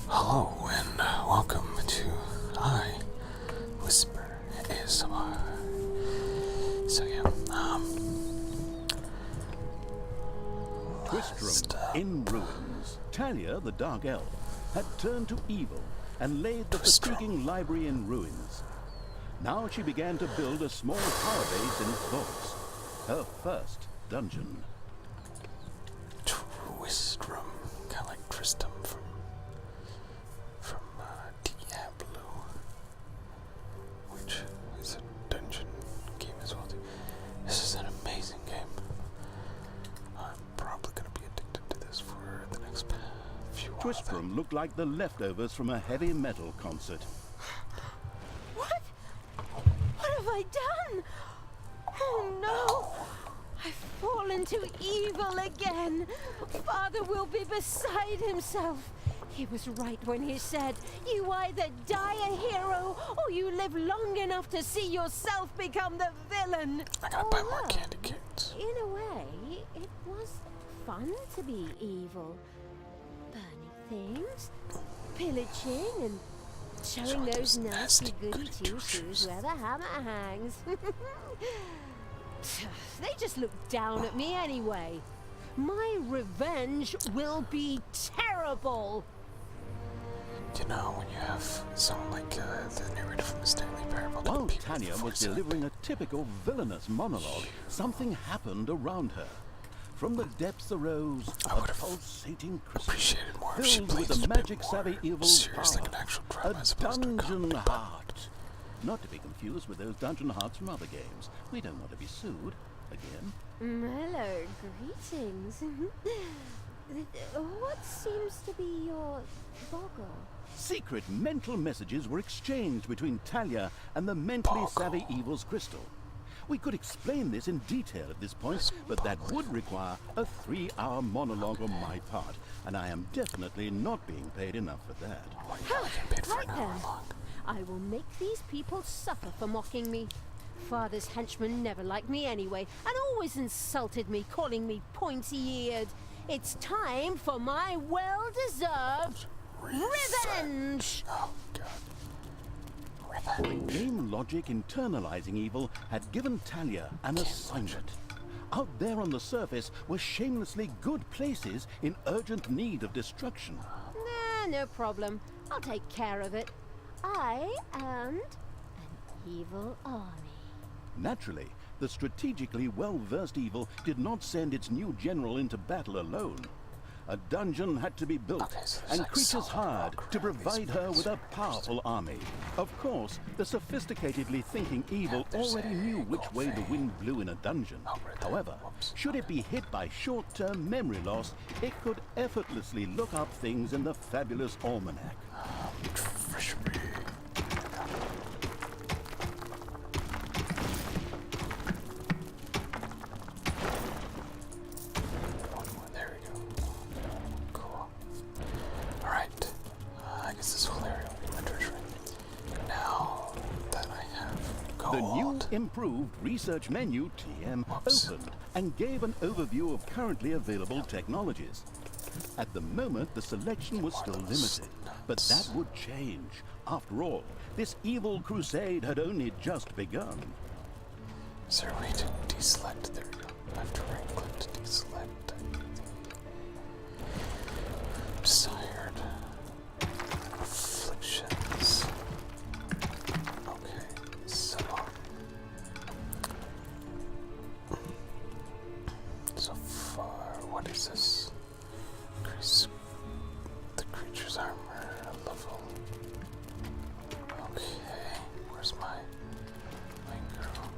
Hello and welcome to I Whisper ASMR. So yeah, Tristram in ruins. Talia, the dark elf, had turned to evil and laid the fatiguing library in ruins. Now she began to build a small power base in its vaults. Her first dungeon. Tristram, kind of like Tristram from Diablo, which is a dungeon game as well. This is an amazing game. I'm probably going to be addicted to this for the next few months. Tristram looked like the leftovers from a heavy metal concert. What? What have I done? Oh no! I've fallen to evil again. Father will be beside himself. He was right when he said, you either die a hero or you live long enough to see yourself become the villain. I gotta buy more candy canes. In a way, it was fun to be evil. Burning things, pillaging, and showing those nasty goody two-shoes where the hammer hangs. They just look down at me anyway. My revenge will be terrible. You know, when you have someone like the narrator from the Stanley Parable. While Tanya was delivering a typical villainous monologue, something happened around her. From the depths arose a pulsating crystal filled with the magic-savvy evil's power, a dungeon heart. Not to be confused with those dungeon hearts from other games. We don't want to be sued again. Hello, greetings. What seems to be your boggle? Secret mental messages were exchanged between Talia and the mentally savvy evil's crystal. We could explain this in detail at this point, but that would require a 3-hour monologue on my part, and I am definitely not being paid enough for that. Right then. I will make these people suffer for mocking me. Father's henchmen never liked me anyway, and always insulted me, calling me pointy-eared. It's time for my well-deserved revenge! Oh, God. Revenge. Game logic internalizing evil had given Talia an assignment. Out there on the surface were shamelessly good places in urgent need of destruction. Nah, no problem. I'll take care of it. I and an evil army. Naturally, the strategically well-versed evil did not send its new general into battle alone. A dungeon had to be built, and creatures hired to provide her with a powerful army. Of course, the sophisticatedly thinking evil already knew which way the wind blew in a dungeon. However, should it be hit by short-term memory loss, it could effortlessly look up things in the fabulous almanac. The new improved research menu, TM, opened and gave an overview of currently available technologies. At the moment, the selection was still limited, but that would change. After all, this evil crusade had only just begun. Is there a way to deselect? There we go. After right-click to deselect. Desired afflictions. Okay, so far, what is this? Increase the creature's armor level. Okay, where's my girl?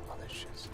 Oh, there she is.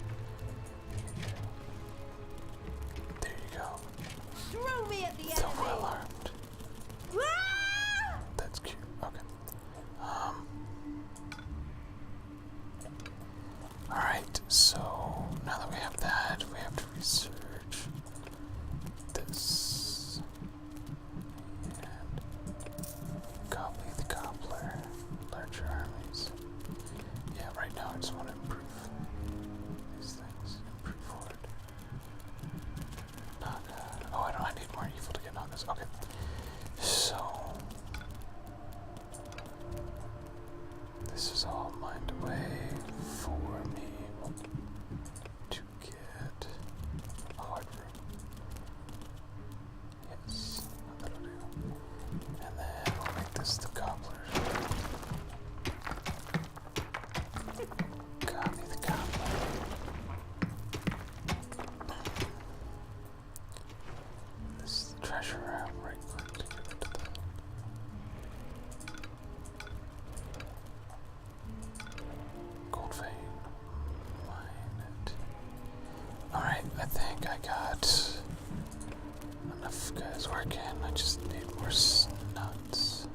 more snuts.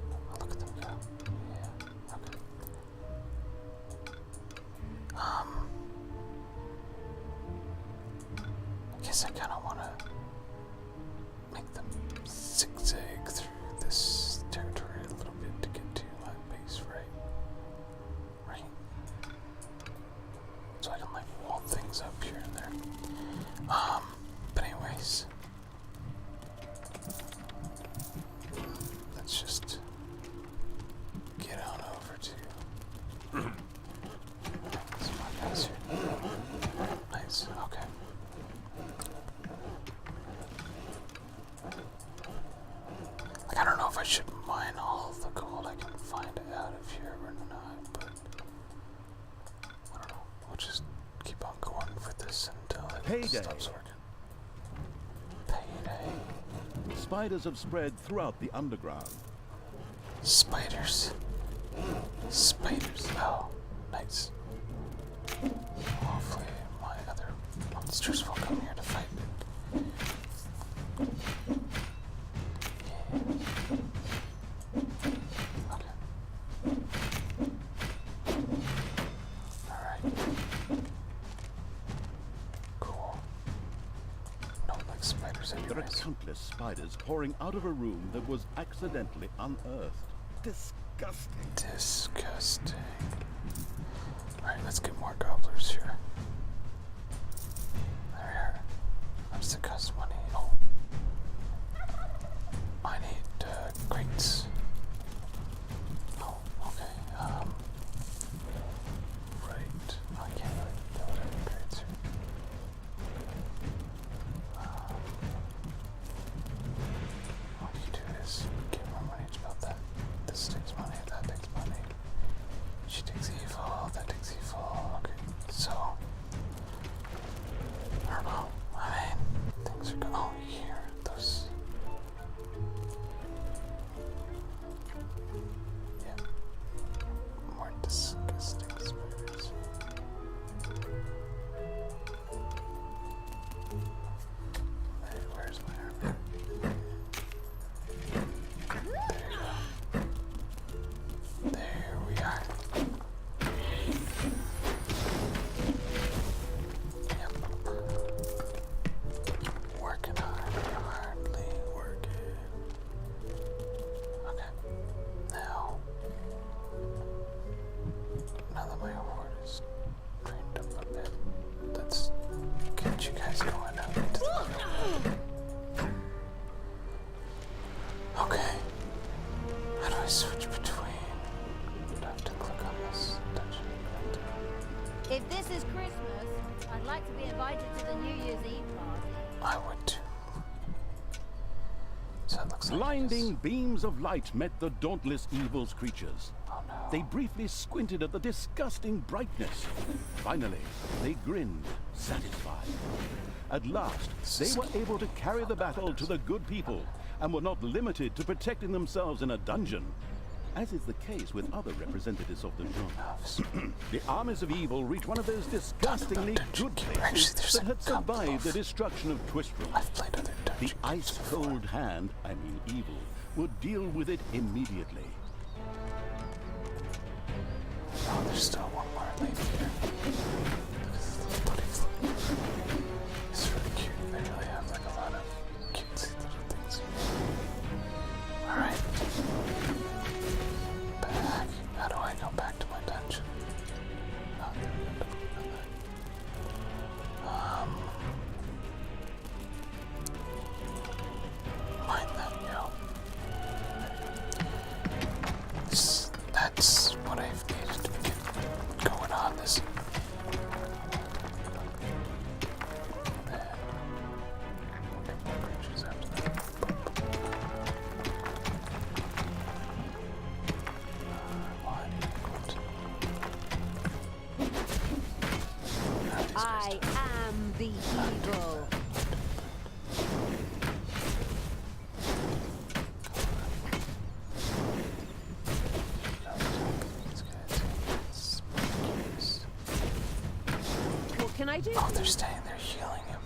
Oh, look at them go. Yeah, okay. I guess I kind of want to make them zigzag through this territory a little bit to get to my base, right? Right? So I can like wall things up here and there. But anyways, let's just get on over to some more guys here. Nice, okay. Like, I don't know if I should mine all the gold I can find out of here or not, but I don't know. We'll just keep on going for this until it stops working. Payday. Spiders have spread throughout the underground. Spiders. Spiders. Oh, nice. Hopefully my other monsters will come here to fight me. Okay. Alright. Cool. Don't like spiders There are anyways. countless spiders pouring out of a room that was accidentally unearthed. Disgusting. Disgusting. Alright, let's get more gobblers here. There. What's the cost money? Oh. I need crates. Oh, okay. Right. I can't really build any crates here. All you do is give more money to build that. This takes money, that takes money. She takes evil, that takes evil. Okay, so I don't know. I mean, things are going. Oh, here, those. Yeah, more disgusting spiders. Hey, where's my armor? There you go. There we are. Yep. Working hardly working. Okay. Now that my horde is trained up a bit, let's get you guys going out into the field. Okay. How do I switch between? I have to click on this dungeon. If this is Christmas, I'd like to be invited to the New Year's Eve party. I would too. So it looks like Blinding beams of light met the dauntless evil's creatures. Oh no. They briefly squinted at the disgusting brightness. Finally, they grinned, satisfied. At last, they were able to carry the battle to the good people and were not limited to protecting themselves in a dungeon, as is the case with other representatives of the genre. The armies of evil reached one of those disgustingly good places that had survived the destruction of Twistrum. I've played other The dungeons. ice-cold hand, I mean evil, would deal with it immediately. Oh, there's still one more lady here. Look at this little buddy float. It's really cute. They really have like a lot of cutesy little things here. Alright. Back. How do I go back to my dungeon? Oh, there we go. Mind that, yo. That's what I've needed to get going on this. And then we'll get more creatures after that. Why do you equipped? I am the evil. What can I do? Oh, they're staying there healing him.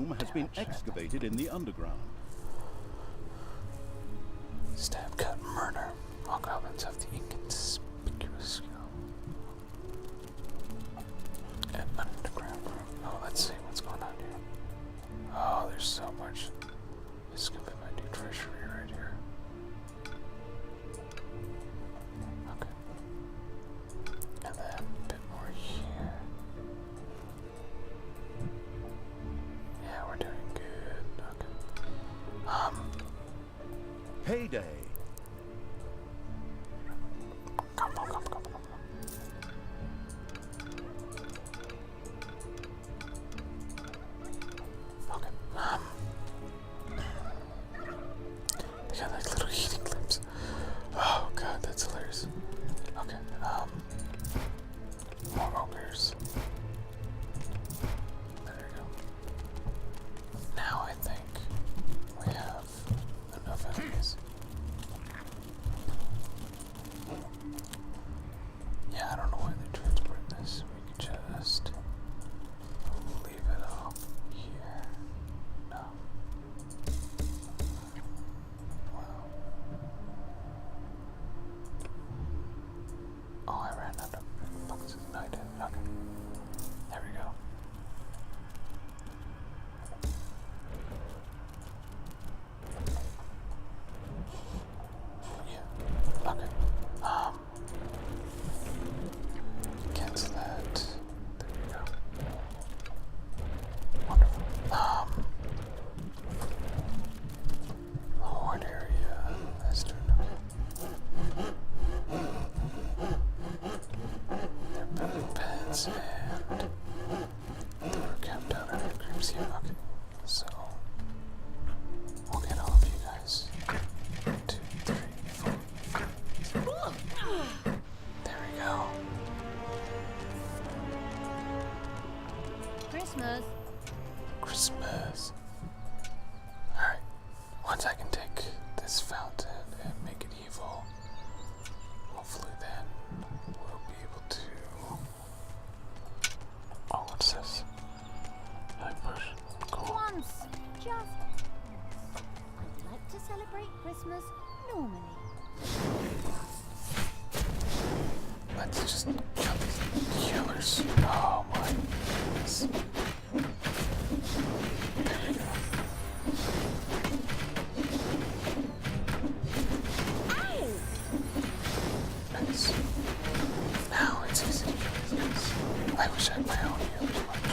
tomb has been excavated in the underground. Stab, cut, murder. All goblins have the inconspicuous skill. An underground room. Oh, let's see what's going on here. Oh, there's so much. This is gonna be my new treasury right here. Okay. And then a bit more here. Yeah, we're doing good. Okay. Payday. Come on. Okay. They got like little heating clips. Oh god, that's hilarious. Okay. More ogres. There we go. Now I think we have enough enemies. Yeah, I don't know why they transport this. We can just leave it all here. No. Wow. Oh, I ran out of boxes. No, I didn't. Okay. There we go. Yeah. Okay. Cancel that. There we go. Wonderful. Horde area. That's true. They're building beds and they were camped out under groups here. Okay. So we'll get all of you guys. 1, 2, 3, 4. There we go. Christmas. Alright. Once I can take this fountain and make it evil, hopefully then we'll be able to... Oh, what's this? I push. Cool. Once, just once. I'd like to celebrate Christmas normally. Let's just kill these killers. Oh my goodness. There we go. Ow! Nice. Now it's easy to kill these guys. I wish I had my own healing punch.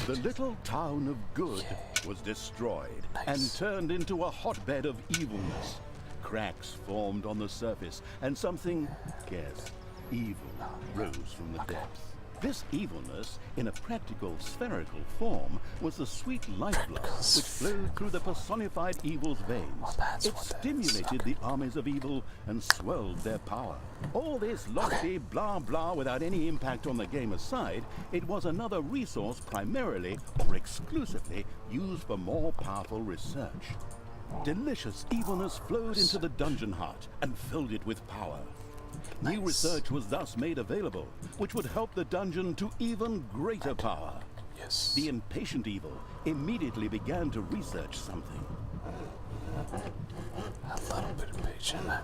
The little town of Good was destroyed and turned into a hotbed of evilness. Cracks formed on the surface, and something, guess, evil rose from the depths. This evilness, in a practical spherical form, was the sweet lifeblood which flowed through the personified evil's veins. It stimulated the armies of evil and swelled their power. All this lofty blah blah without any impact on the game aside, it was another resource primarily or exclusively used for more powerful research. Delicious evilness flowed into the dungeon heart and filled it with power. New research was thus made available, which would help the dungeon to even greater power. Yes. The impatient evil immediately began to research something. A little bit impatient, I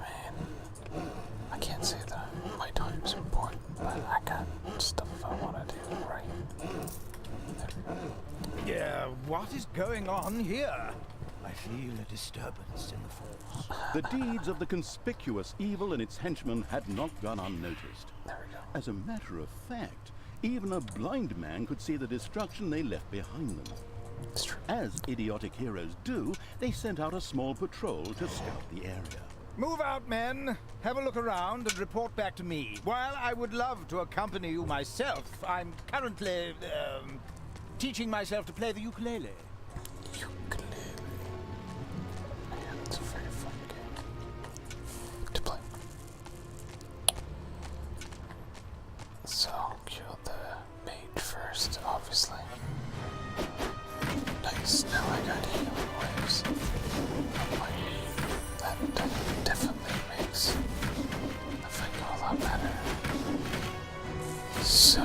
mean. I can't say that my time's important, but I got stuff I want to do, right? There we go. Yeah, what is going on here? I feel a disturbance in the force. The deeds of the conspicuous evil and its henchmen had not gone unnoticed. There we go. As a matter of fact, even a blind man could see the destruction they left behind them. It's true. As idiotic heroes do, they sent out a small patrol to scout the area. Move out, men. Have a look around and report back to me. While I would love to accompany you myself, I'm currently teaching myself to play the ukulele. Ukulele. Man, it's a very fun game to play. So, kill the mage first, obviously. Nice, now I got healing waves. That definitely makes the fight go a lot better. So,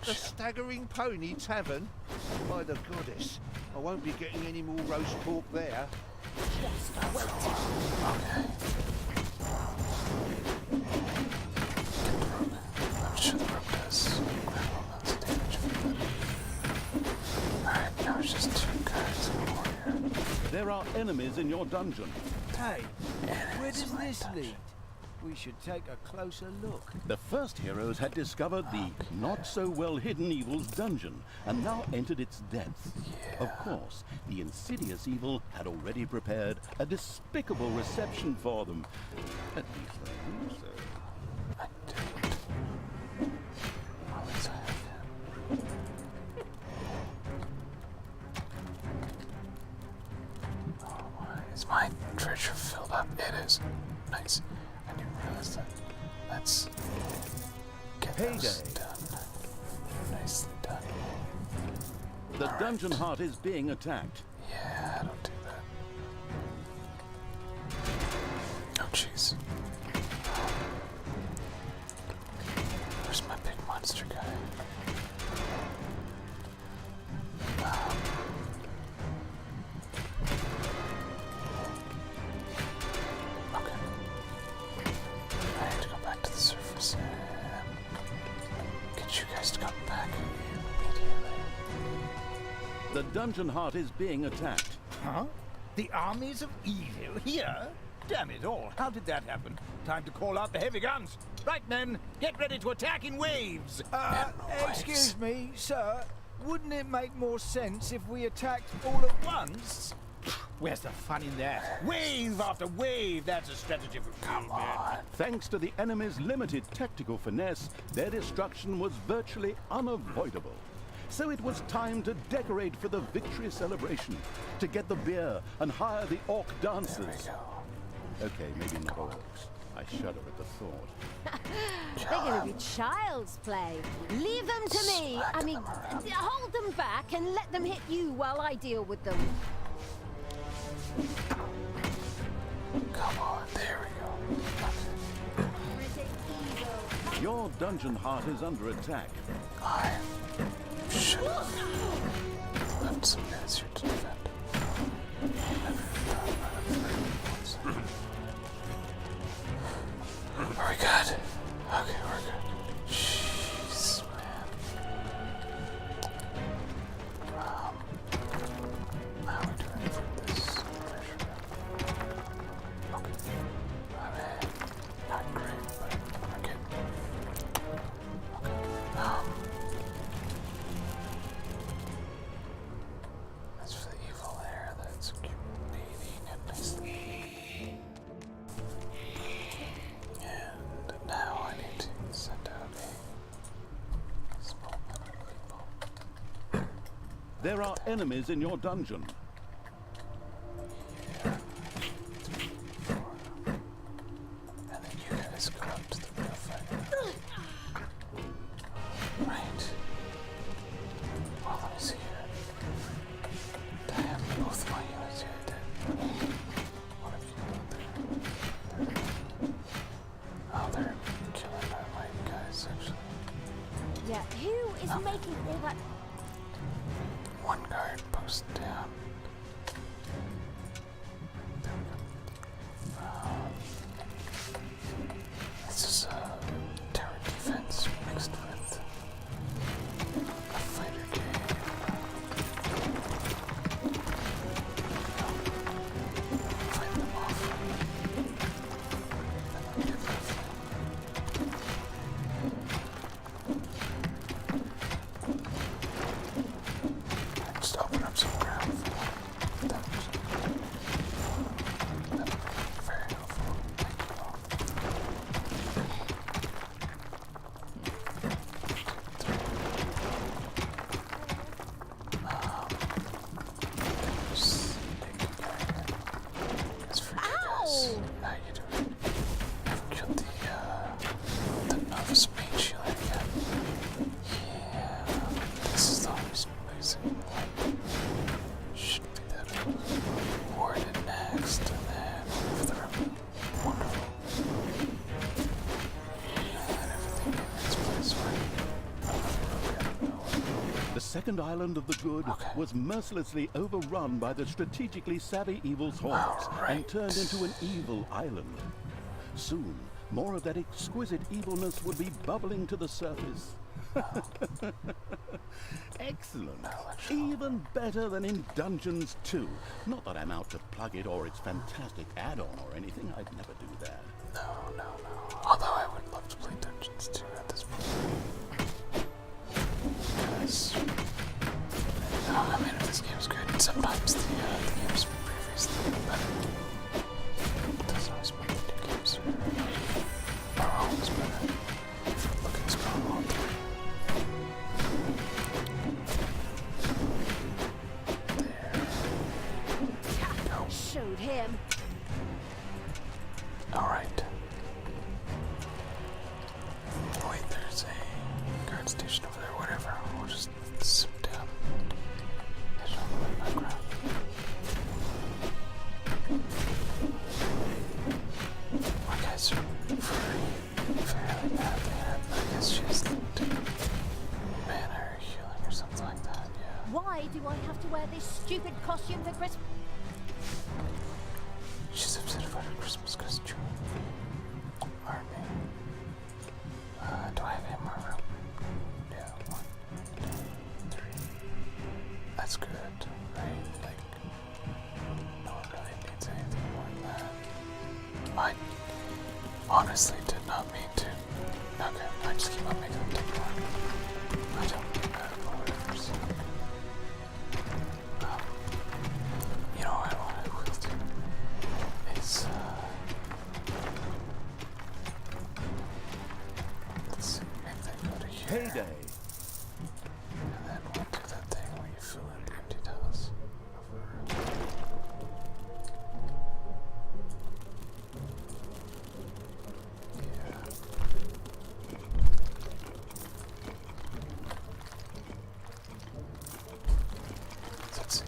at the Staggering Pony Tavern? By the goddess, I won't be getting any more roast pork there. Just wait. Okay. I'm sure the rope does critical amounts of damage from that. Alright, now it's just 2 guys and a warrior. There are enemies in your dungeon. Hey, where Enemies does in my this dungeon. lead? We should take a closer look. The first heroes had discovered the not-so-well-hidden evil's dungeon and now entered its depths. Of course, the insidious evil had already prepared a despicable reception for them. At least I hope so. I didn't. At least I have him. Oh my, is my treasure filled up? It is. Nice. I didn't realize that. Let's get those Heyday. done. Nicely done. The dungeon heart is being attacked. Yeah, don't do that. Oh jeez. Where's my big monster guy? Okay. I need to go back to the surface and get you guys to come back immediately. The dungeon heart is being attacked. Huh? The armies of evil here? Damn it all, how did that happen? Time to call out the heavy guns. Right, men, get ready to attack in waves. Excuse me, sir. Wouldn't it make more sense if we attacked all at once? Where's the fun in that? Wave after wave, that's a strategy for Come on. Thanks to the enemy's limited tactical finesse, their destruction was virtually unavoidable. So it was time to decorate for the victory celebration, to get the beer and hire the orc There we dancers. go. Okay, maybe not orcs. I shudder at the thought. They're gonna be child's play. Leave them to me. Smack I mean, them around. hold them back and let them hit you while I deal with them. Come on, there we go. Your dungeon heart is under attack. I should have left some minutes here to defend. Are we good? Okay, we're good. Jeez, man. How are we doing for this treasure? Okay. I mean, not great, but we're good. Okay. That's for the evil hair that's bathing and nicely. And now I need to send out a small number of people. There are enemies in your dungeon. Yeah. 3, 4. And then you guys go up to the real fight. Right. Well, let me see here. Damn, both my units here dead. What have you done there? Oh, they're killing my guys, actually. Yeah, who is making all that? One guard post down. There we go. This is a tower defense mixed with a fighter game. Fight them off. Then we get rid of them. Just open up some ground for them. second island of the good was mercilessly overrun by the strategically savvy evil's hordes and turned into an evil island. Soon, more of that exquisite evilness would be bubbling to the surface. Excellent. Even better than in Dungeons 2. Not that I'm out to plug it or its fantastic add-on or anything. I'd never do that. No. Although I would love to play Dungeons 2 at this point. Yes. No, I mean, if this game's good, and sometimes the games previously were better. It doesn't always mean the new games are always better. Looking strong all the way. Showed him. Alright. Wait, there's a guard station over there, whatever. We'll just sit down. Head on in the background. My guys are fairly badly hurt. I guess she has mana or healing or something like that, yeah. Why do I have to wear this stupid costume for Christmas? She's upset about her Christmas costume. Pardon me. Do I have any more room? Yeah, 1, 2, 3. That's good, right? Like, no one really needs anything more than that. I honestly did not mean to. Okay, I just keep on making them take more. I don't need that, but whatever. So. You know what I will do? Let's see, make that go to here. Payday. And then we'll do that thing where you fill in the empty tiles. Yeah. So let's see.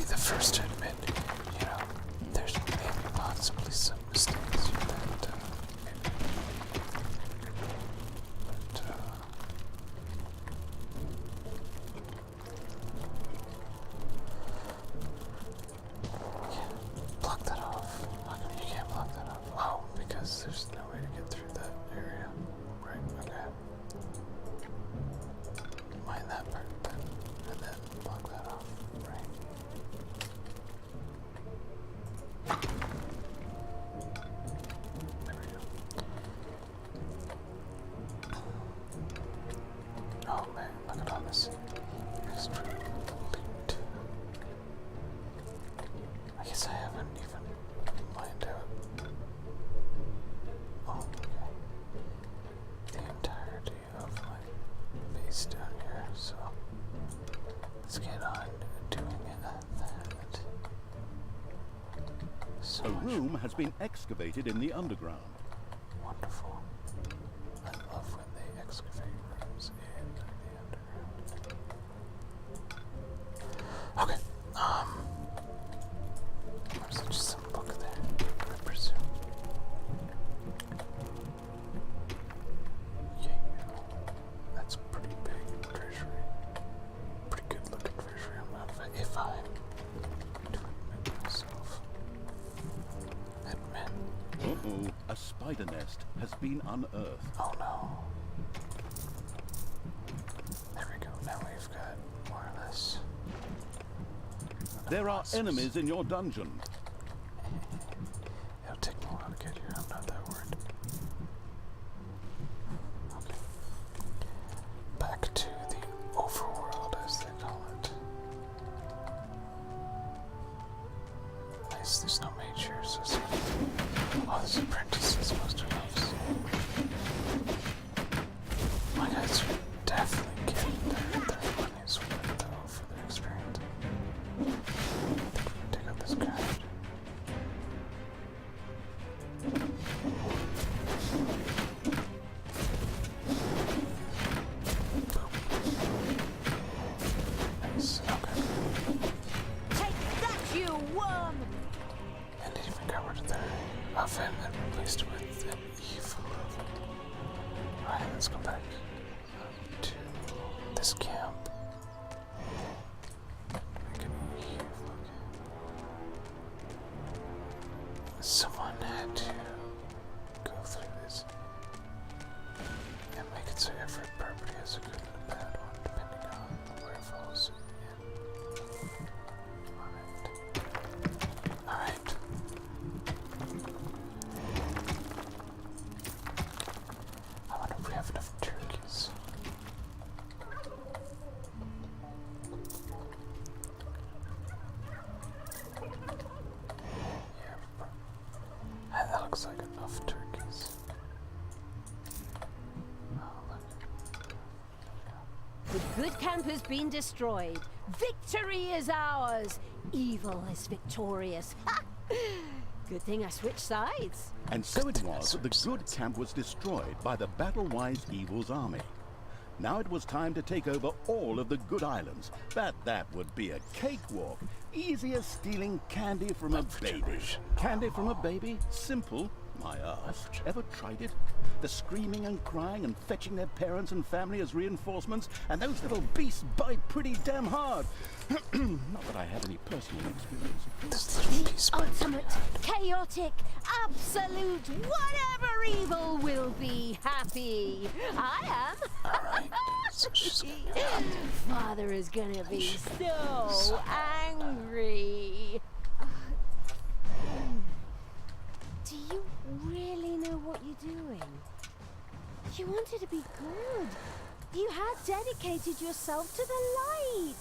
The first to admit, you know, there's maybe possibly some mistakes that maybe, but yeah, block that off. How come you can't block that off? Oh, because there's no way to get through that area. Right, okay. Mind that part then, and then block that off, right? There we go. Oh man, look at all this extra loot. I guess I haven't even mined out. Oh, okay. The entirety of my base down here, so let's get on doing that. So A room has been excavated in the underground. wonderful. I love when they excavate rooms in the underground. Okay. There's just some book there, I presume. Yeah, that's pretty big treasury. Pretty good looking treasury. I'm not if I'm to admit myself. Admit. Oh, a spider nest has been unearthed. Oh no. There we go. Now we've got more or less. There are enemies in your dungeon. It'll take me a while to get here. I'm not that worried. Okay. Back to the overworld, as they call it. Nice, there's no mage here, so it's... Oh, there's apprentices, most of those. My guys are definitely getting their money's worth, though, for their experience. I think we can take out this guy. Nice, okay. Take that, you worm! And it even got rid of their oven and replaced it with an evil oven. Alright, let's go back to this camp. Make it evil again. Someone had to go through this and make it so every property has a good and a bad one, depending on where it falls in. Alright. I wonder if we have enough turkeys. Yeah, that looks like enough turkeys. Oh, look. The good camp has been destroyed. Victory is ours. Evil is victorious. Ha! Good thing I switched sides. And so it was that the good camp was destroyed by the battle-wise Evil's army. Now it was time to take over all of the good islands. But that would be a cakewalk. Easy as stealing candy from a baby. Candy from a baby? Simple. My ass. Ever tried it? The screaming and crying and fetching their parents and family as reinforcements, and those little beasts bite pretty damn hard. Not that I have any personal experience. This little The piece ultimate, chaotic, absolute, whatever evil will be happy. I am. Alright. So she's Father is gonna be so angry. Do you really know what you're doing? You wanted to be good. You had dedicated yourself to the light.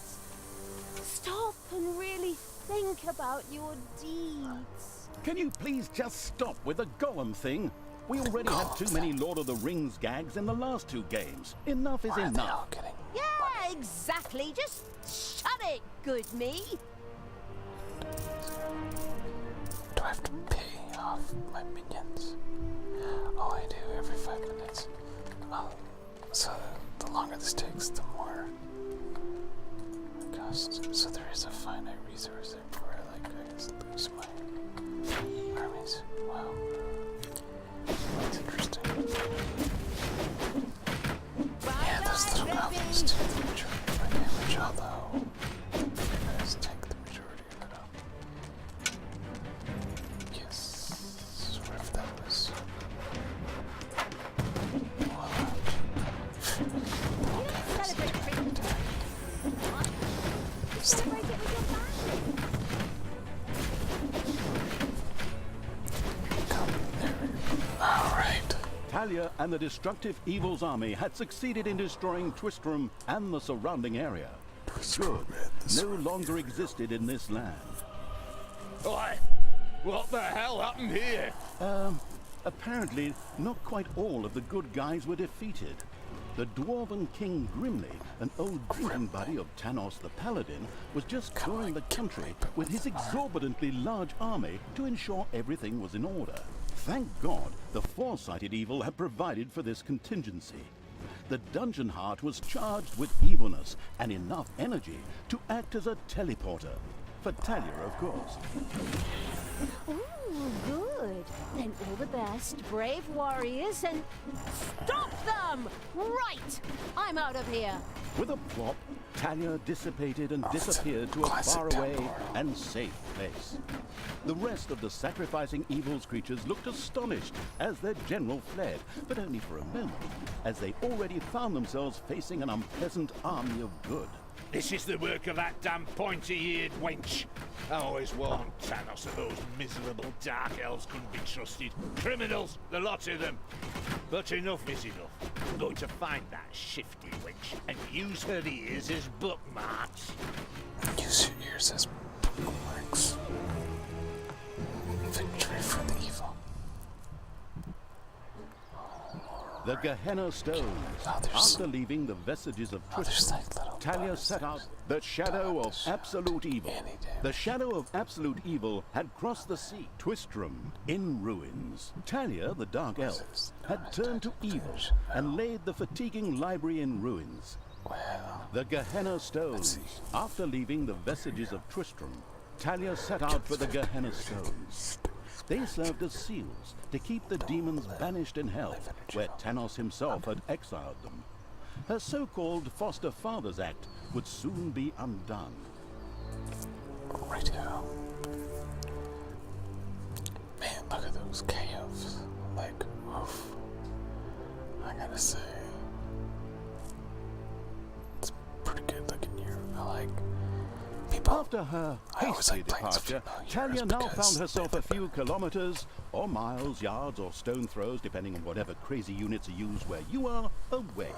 Stop and really think about your deeds. Can you please just stop with the golem thing? We already had too many Lord of the Rings gags in the last two games. Enough is Why are they all enough. getting Yeah, exactly. Just shut it, good me. Do I have to pay off my minions? Oh, I do every 5 minutes. So the longer this takes, the more it costs. So there is a finite resource there before I guess lose my armies. Wow. That's interesting. Yeah, those little goblins take the majority of my damage, although you guys take the majority of it up. Yes, whatever that was. Celebrate freedom. Celebrate it with your family. Alright. Talia and the destructive Evil's army had succeeded in destroying Twistrom and the surrounding area. Good no longer existed in this land. Oi! What the hell happened here? Apparently, not quite all of the good guys were defeated. The Dwarven King Grimly, an old drinking buddy of Tanos the Paladin, was just touring the country with his exorbitantly large army to ensure everything was in order. Thank God, the foresighted Evil had provided for this contingency. The dungeon heart was charged with evilness and enough energy to act as a teleporter. For Talia, of course. Ooh, good. Then all the best, brave warriors, and stop them! Right! I'm out of here. With a plop, Talia dissipated and disappeared to a classic faraway temple. and safe place. The rest of the sacrificing evil's creatures looked astonished as their general fled, but only for a moment, as they already found themselves facing an unpleasant army of good. This is the work of that damn pointy-eared wench. I always warned Thanos that those miserable dark elves couldn't be trusted. Criminals, the lot of them. But enough is enough. I'm going to find that shifty wench and use her ears as bookmarks. Use your ears as bookmarks. Victory for the evil. The Gehenna Stones. After leaving the vestiges of Tristram, Talia set out the shadow of absolute evil. The shadow of absolute evil had crossed the sea. Tristram in ruins. Talia, the dark elf, had turned to evil and laid the fatiguing library in ruins. The Gehenna Stones. After leaving the vestiges of Tristram, Talia set out for the Gehenna Stones. They served as seals to keep the demons banished in hell, where Thanos himself had exiled them. Her so-called foster father's act would soon be undone. Right here. Man, look at those caves. Like, oof. I gotta say, it's pretty good looking here. I like people. After her hasty departure, Talia now found herself a few kilometers, or miles, yards, or stone throws, depending on whatever crazy units are used where you are, away.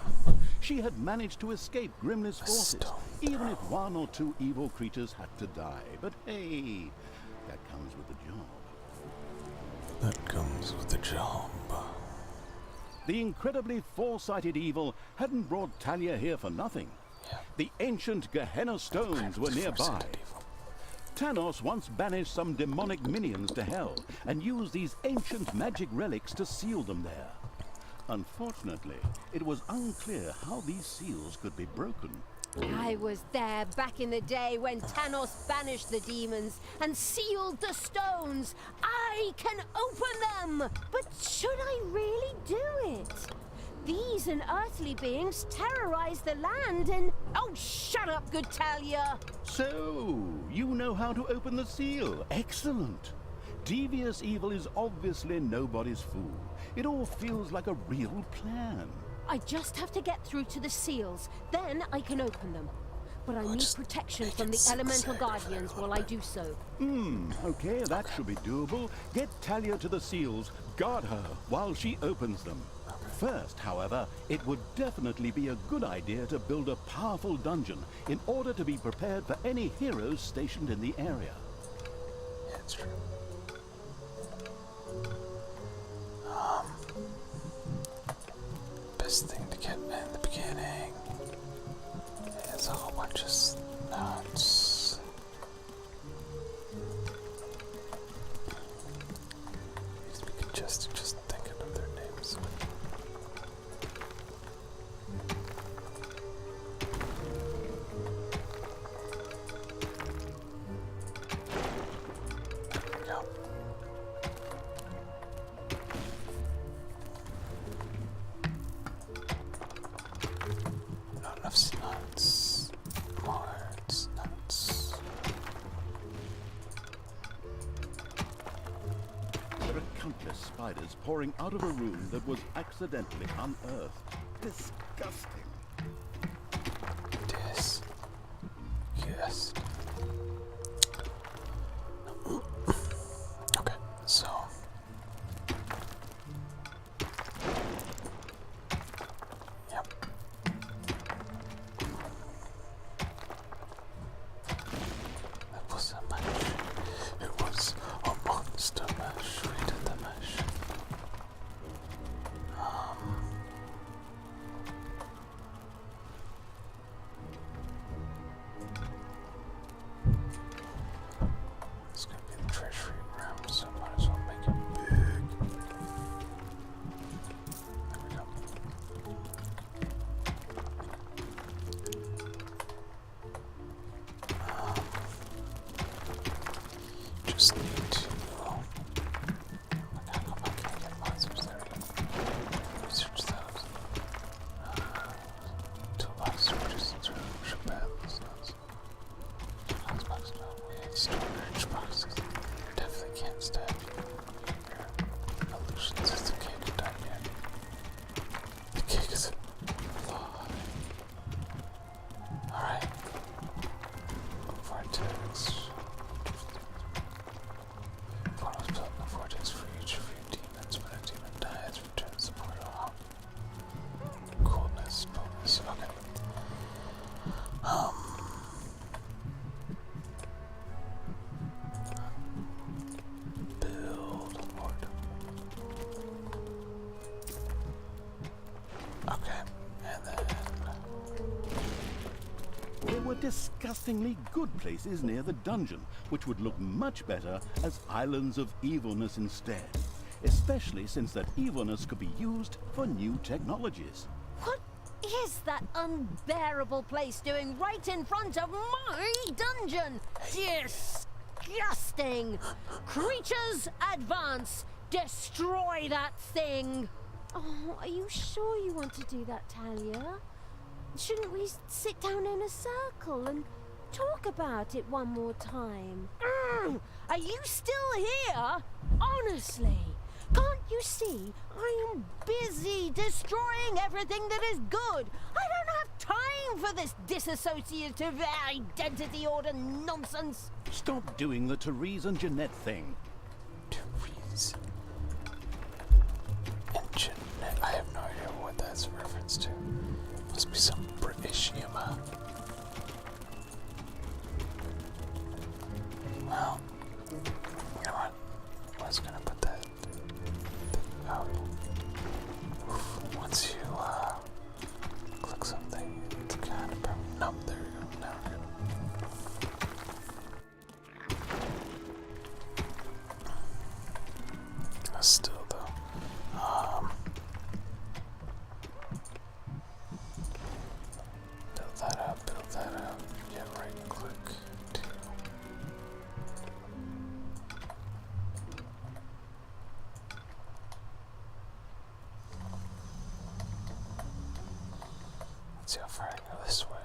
She had managed to escape Grimly's forces, even if one or two evil creatures had to die. But hey, that comes with the job. That comes with the job. The incredibly foresighted evil hadn't brought Talia here for nothing. The ancient Gehenna Stones were nearby. Thanos once banished some demonic minions to hell and used these ancient magic relics to seal them there. Unfortunately, it was unclear how these seals could be broken. I was there back in the day when Thanos banished the demons and sealed the stones. I can open them! But should I really do it? These unearthly beings terrorize the land and... Oh, shut up, good Talia! So, you know how to open the seal. Excellent. Devious evil is obviously nobody's fool. It all feels like a real plan. I just have to get through to the seals, then I can open them. But I need protection from the elemental guardians while I do so. Okay, that should be doable. Get Talia to the seals, guard her while she opens them. First, however, it would definitely be a good idea to build a powerful dungeon in order to be prepared for any heroes stationed in the area. Yeah, it's true. Best thing to get in the beginning is a whole bunch of nuts. Needs to be congested just thinking of their names. There we go. Not enough nuts. More nuts. There are countless spiders pouring out of a room that was accidentally unearthed. Disgusting. This. Yes. Okay, so. Yep. That was a match. It was a monster mash. We did the mash. disgustingly good places near the dungeon, which would look much better as islands of evilness instead. Especially since that evilness could be used for new technologies. What is that unbearable place doing right in front of my dungeon? Disgusting! Creatures, advance! Destroy that thing! Oh, are you sure you want to do that, Talia? Shouldn't we sit down in a circle and talk about it one more time? Are you still here? Honestly, can't you see I am busy destroying everything that is good? I don't have time for this dissociative identity order nonsense. Stop doing the Therese and Jeanette thing. Therese and Jeanette. I have no idea what that's a reference to. Must be some British humor. Well, you know what? I was gonna put that. Oh, once you click something, it's kind of probably. Nope, there we go. Now we're good. Still though, build that up, yeah, right click, two. Let's see how far I can go this way.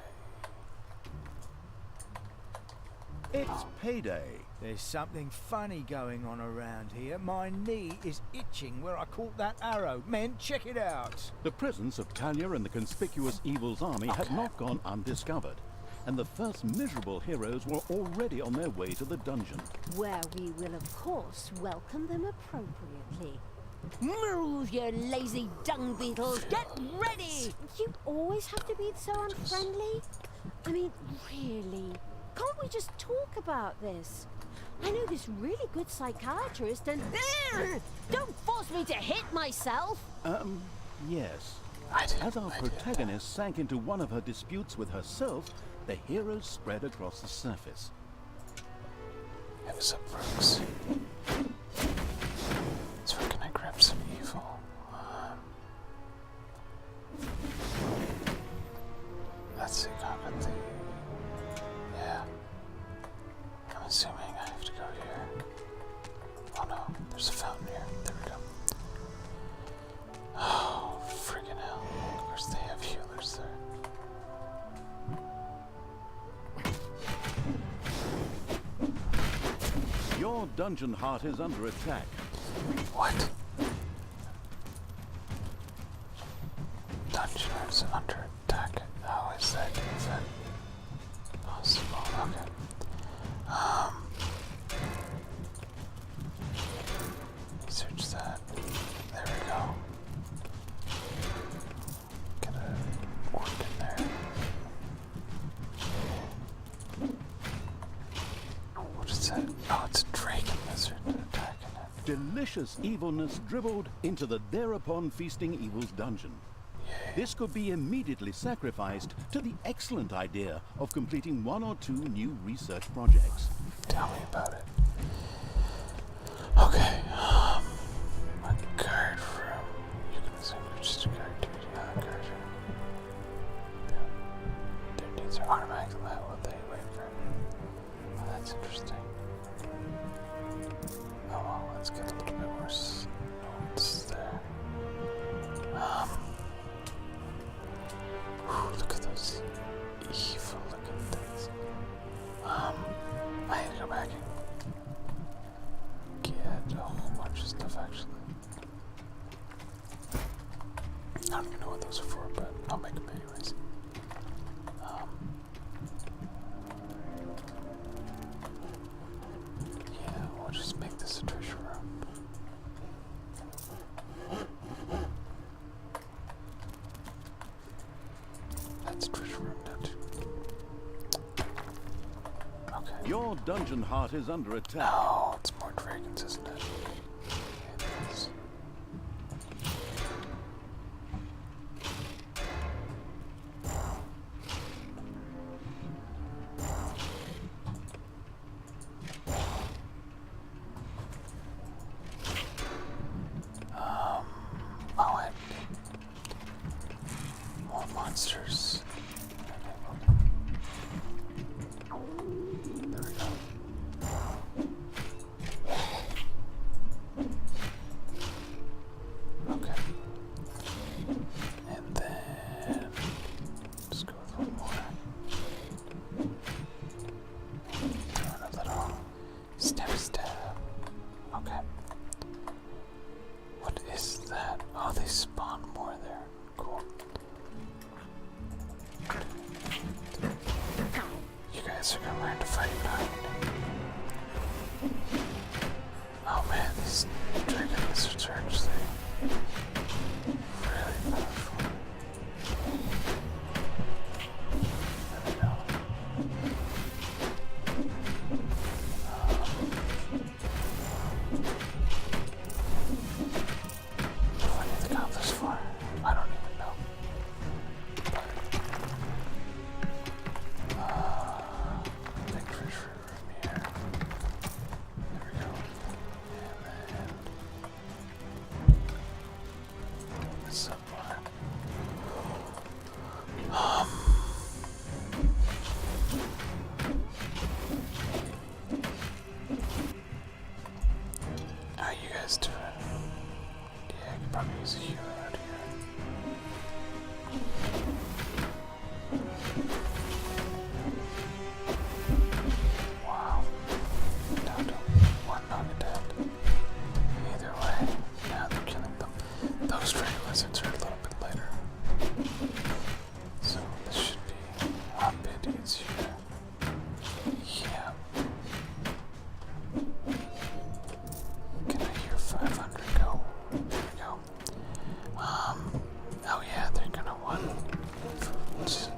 It's payday. There's something funny going on around here. My knee is itching where I caught that arrow. Men, check it out. The presence of Talia and the conspicuous Evil's army had not gone undiscovered, and the first miserable heroes were already on their way to the dungeon. Where we will, of course, welcome them appropriately. Move, you lazy dung beetles! Get ready! You always have to be so unfriendly? I mean, really? Can't we just talk about this? I know this really good psychiatrist and... Don't force me to hit myself! Yes. I As our protagonist sank into one of her disputes with herself, the heroes spread across the surface. Hey, what's up, Brooks? So where can I grab some evil? Let's see, conquer the... Yeah. I'm assuming I have to go here. Oh no, there's a fountain here. There we go. Oh, friggin' hell. Of course they have healers there. Your dungeon heart is under attack. What? Dungeon is under attack. How is that even possible? Okay. Search that. There we go. Get a orc in there. What is that? Oh, it's a dragon lizard attacking it. Delicious evilness dribbled into the thereupon feasting evil's dungeon. This could be immediately sacrificed to the excellent idea of completing one or two new research projects. Tell me about it. Okay, a guard room. You can assume it's just a guard duty on a guard room. Their needs are automatically met while they wait for it. Oh, that's interesting. Oh well, let's get a little bit more notes there. Look at those evil looking things. I need to go back and get a whole bunch of stuff actually. I don't even know what those are for, but I'll make them anyways. Yeah, we'll just make this a treasure room. That's a treasure room now too. Okay. Your dungeon heart is under attack. No, it's more dragons, isn't it? It is. probably use a hero out here. Wow. Down to one not dead. Either way, now they're killing them. Those stray lizards are a little bit later. So this should be a bit easier. Yeah. Can I hear 500 go? There we go. Oh yeah, they're gonna want foods.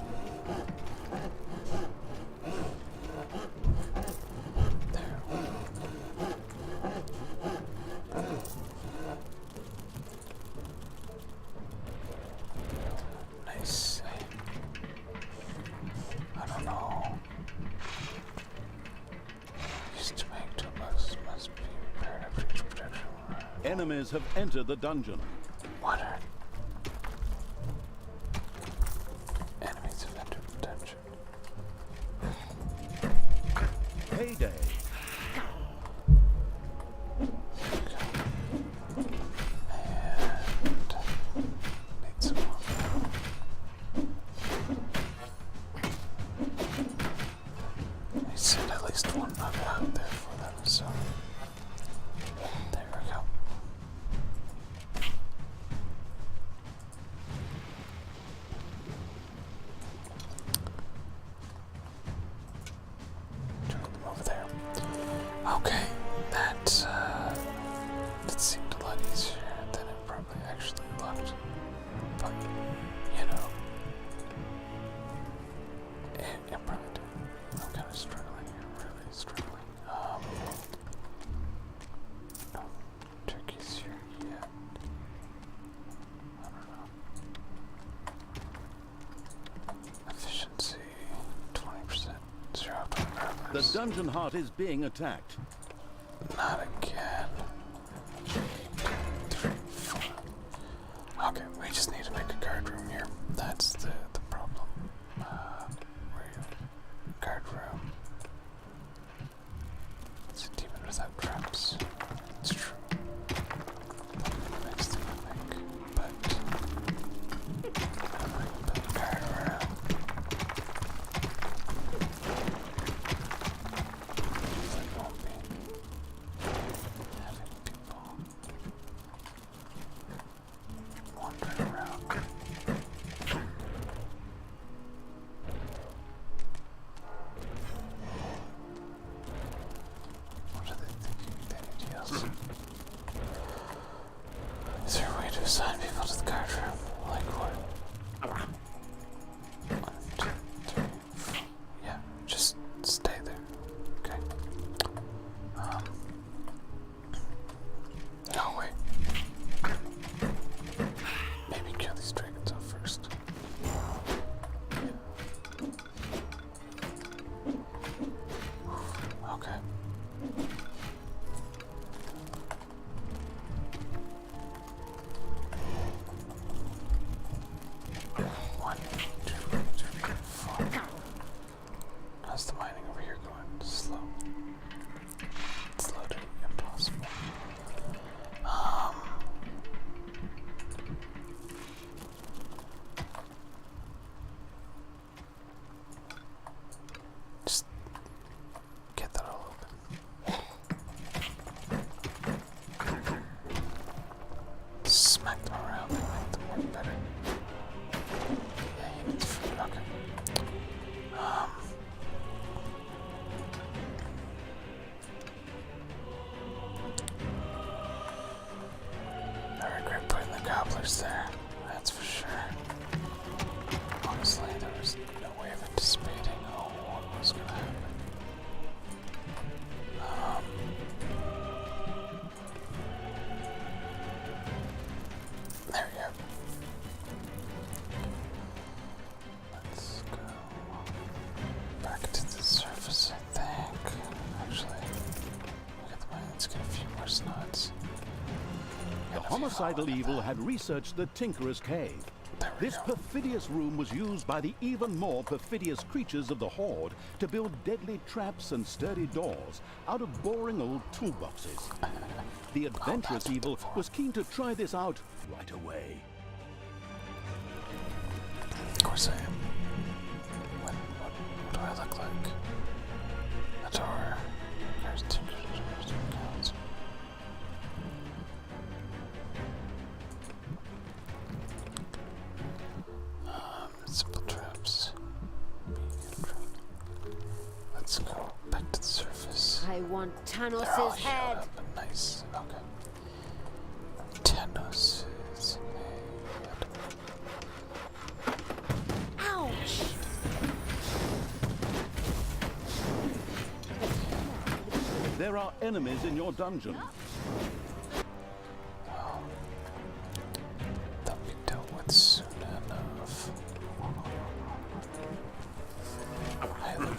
There. Nice. I don't know. Used to make tools must be repaired after each protection. Enemies have entered the dungeon. What are enemies have entered the dungeon? Payday. And need some more. I sent at least one nugget out there for them, so there we go. Turn them over there. Okay, that seemed a lot easier than it probably actually looked. But, you know, it probably did. I'm kind of struggling here, really struggling. No turkeys here yet. I don't know. Efficiency, 20%. 0 to The progress. dungeon heart is being attacked. Not again. 3, 4. Okay, we just need to make a guard room here. That's the problem. Guard room. It's a demon without traps. It's true. Next thing I think. But I'm going to build a guard room. Hopefully it won't be having people wandering around. What are they thinking they need heals? Is there a way to assign people to the guard room? Like what? 1, 2, 3, 4. Yeah, just stay there. Okay. Oh wait. Maybe kill these dragons off first. Yeah. Okay. One, two, three, 4. How's the mining over here going? Slow. Slow to impossible. Just get that all open. Smack them around and make them work better. Yeah, he needs food. Okay. I regret putting the gobblers there. That's for sure. Honestly, there was no way of anticipating what was going to happen. There we go. Let's go back to the surface, I think. Actually, look at the mine. Let's get a few more snots. The homicidal evil had researched the Tinkerer's Cave. This perfidious room was used by the even more perfidious creatures of the Horde to build deadly traps and sturdy doors out of boring old toolboxes. The adventurous Evil was keen to try this out right away. Of course I am. What do I look like? A door. There's two accounts. Simple traps. Let's go back to the surface. I want They're all Tanos's healed head. up and nice. Okay. Tanos's head. Ouch! There are enemies in your dungeon. They'll be dealt with soon enough. Hey, look.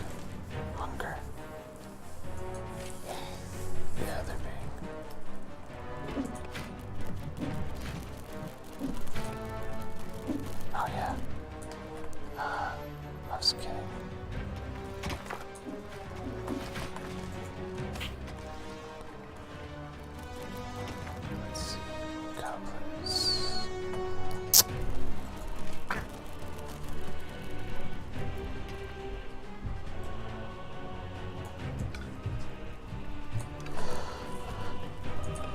Hunger. Yeah, they're being. Oh, yeah. I was kidding. Let's see. Goblins.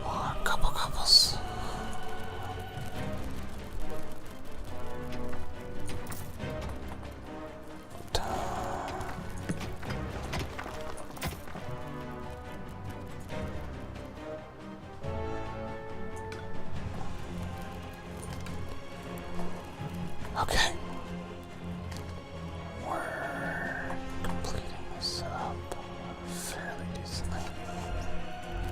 More couples. Okay. We're completing this up fairly decently.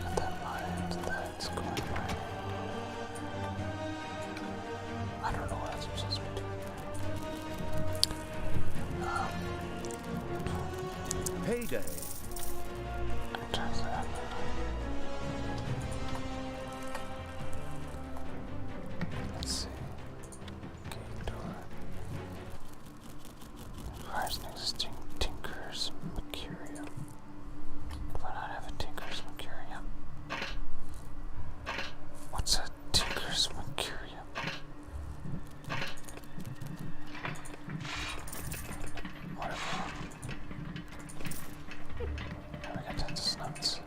Got that mind that's going right. I don't know what else we're supposed to be doing. Payday. In terms of that. Let's see. Gate door. Requires an existing Tinker's Mercurium. Do I not have a Tinker's Mercurium? What's a Tinker's Mercurium? Whatever. Now we got tons of snuts.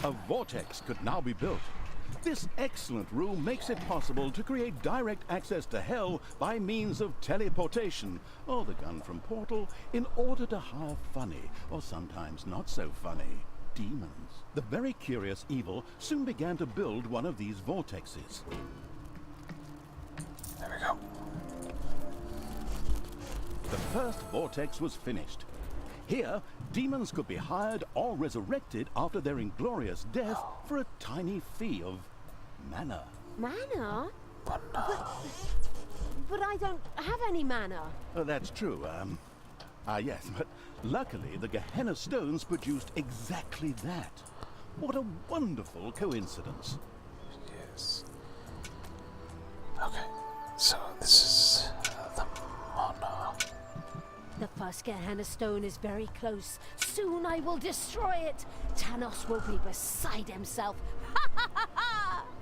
A vortex could now be built. This excellent room makes it possible to create direct access to Hell by means of teleportation, or the gun from Portal, in order to hire funny, or sometimes not so funny, demons. The very curious Evil soon began to build one of these vortexes. There we go. The first vortex was finished. Here, demons could be hired or resurrected after their inglorious death for a tiny fee of mana. Mana? But no. But I don't have any mana. That's true, yes, but luckily the Gehenna stones produced exactly that. What a wonderful coincidence. Yes. Okay, so this is the mana. The first Gehenna stone is very close. Soon I will destroy it. Tanos will be beside himself.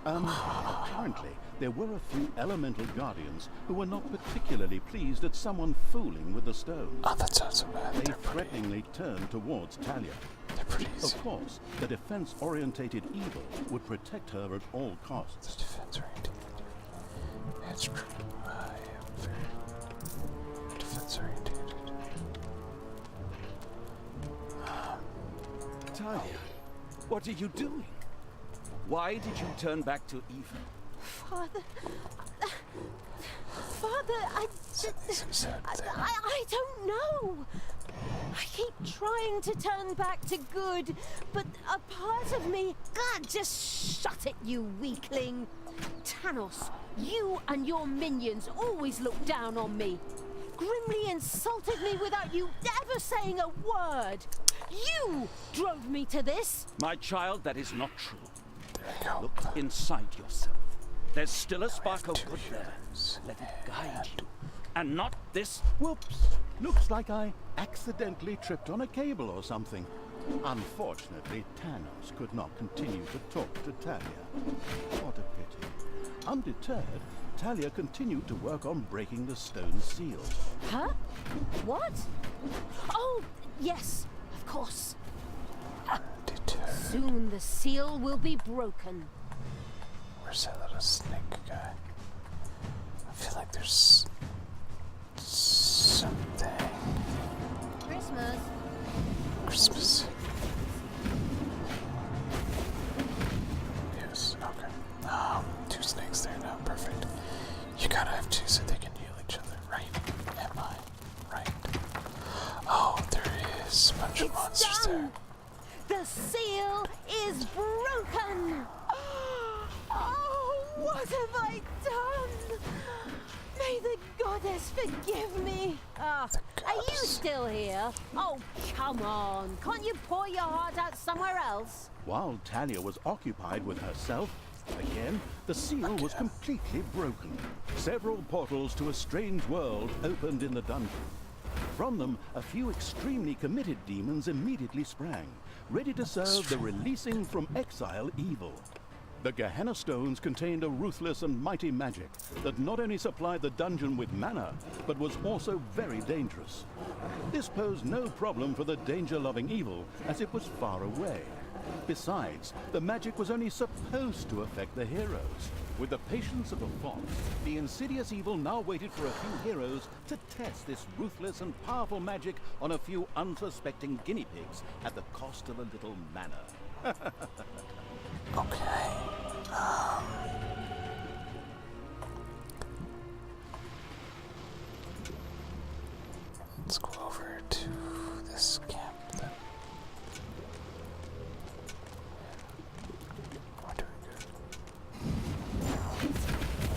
Apparently, there were a few elemental guardians who were not particularly pleased at someone fooling with the stones. Oh, that sounds so bad. They They're pretty, threateningly turned towards Talia. they're pretty easy. Of course, the defense-orientated Evil would protect her at all costs. It's defense oriented. It's true. I am very defense oriented. Talia, what are you doing? Why did you turn back to evil? Father, I don't know. I keep trying to turn back to good, but a part of me... God, just shut it, you weakling. Tanos, you and your minions always look down on me. Grimly insulted me without you ever saying a word. You drove me to this. My child, that is not true. Look inside yourself. There's still a spark of good there. Let it guide you. And not this. Whoops! Looks like I accidentally tripped on a cable or something. Unfortunately, Thanos could not continue to talk to Talia. What a pity. Undeterred, Talia continued to work on breaking the stone seal. Huh? What? Oh, yes, of course. Deterred. Soon the seal will be broken. Where's that little snake guy? I feel like there's something. Christmas. Christmas. Yes, okay. Two snakes there now, perfect. You gotta have two so they can heal each other, right? Am I right? Oh, there is a bunch of monsters there. The seal is broken! Oh, what have I done? May the goddess forgive me. Are you still here? Oh, come on. Can't you pour your heart out somewhere else? While Talia was occupied with herself, again, the seal was completely broken. Several portals to a strange world opened in the dungeon. From them, a few extremely committed demons immediately sprang, ready to serve the releasing from exile evil. The Gehenna stones contained a ruthless and mighty magic that not only supplied the dungeon with mana, but was also very dangerous. This posed no problem for the danger-loving evil, as it was far away. Besides, the magic was only supposed to affect the heroes. With the patience of a fox, the insidious evil now waited for a few heroes to test this ruthless and powerful magic on a few unsuspecting guinea pigs at the cost of a little mana. Okay. Let's go over to this camp then. We're doing good.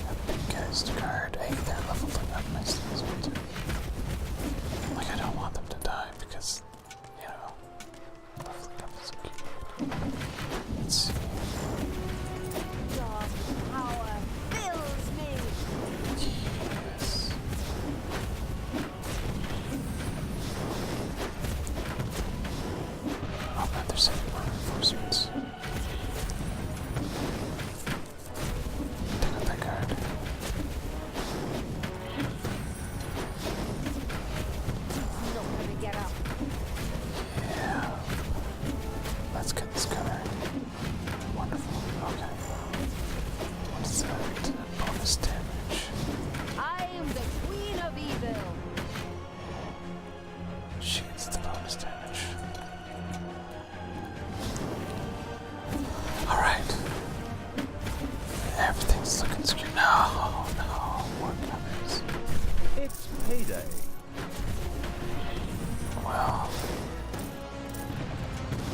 Got big guys to guard. Hey, they're leveling up nicely as well too. Like, I don't want them to die because, you know, leveling up is cute. Let's see. Dark power fills me. Yes. Oh man, there's any more reinforcements. Take out that guard. Not gonna get up. Yeah. Let's get this gunner. Wonderful. Okay. What is that? Bonus damage. I am the queen of evil. Shades the bonus damage. Alright. Everything's looking screwed. No, more gunners. It's payday. Well.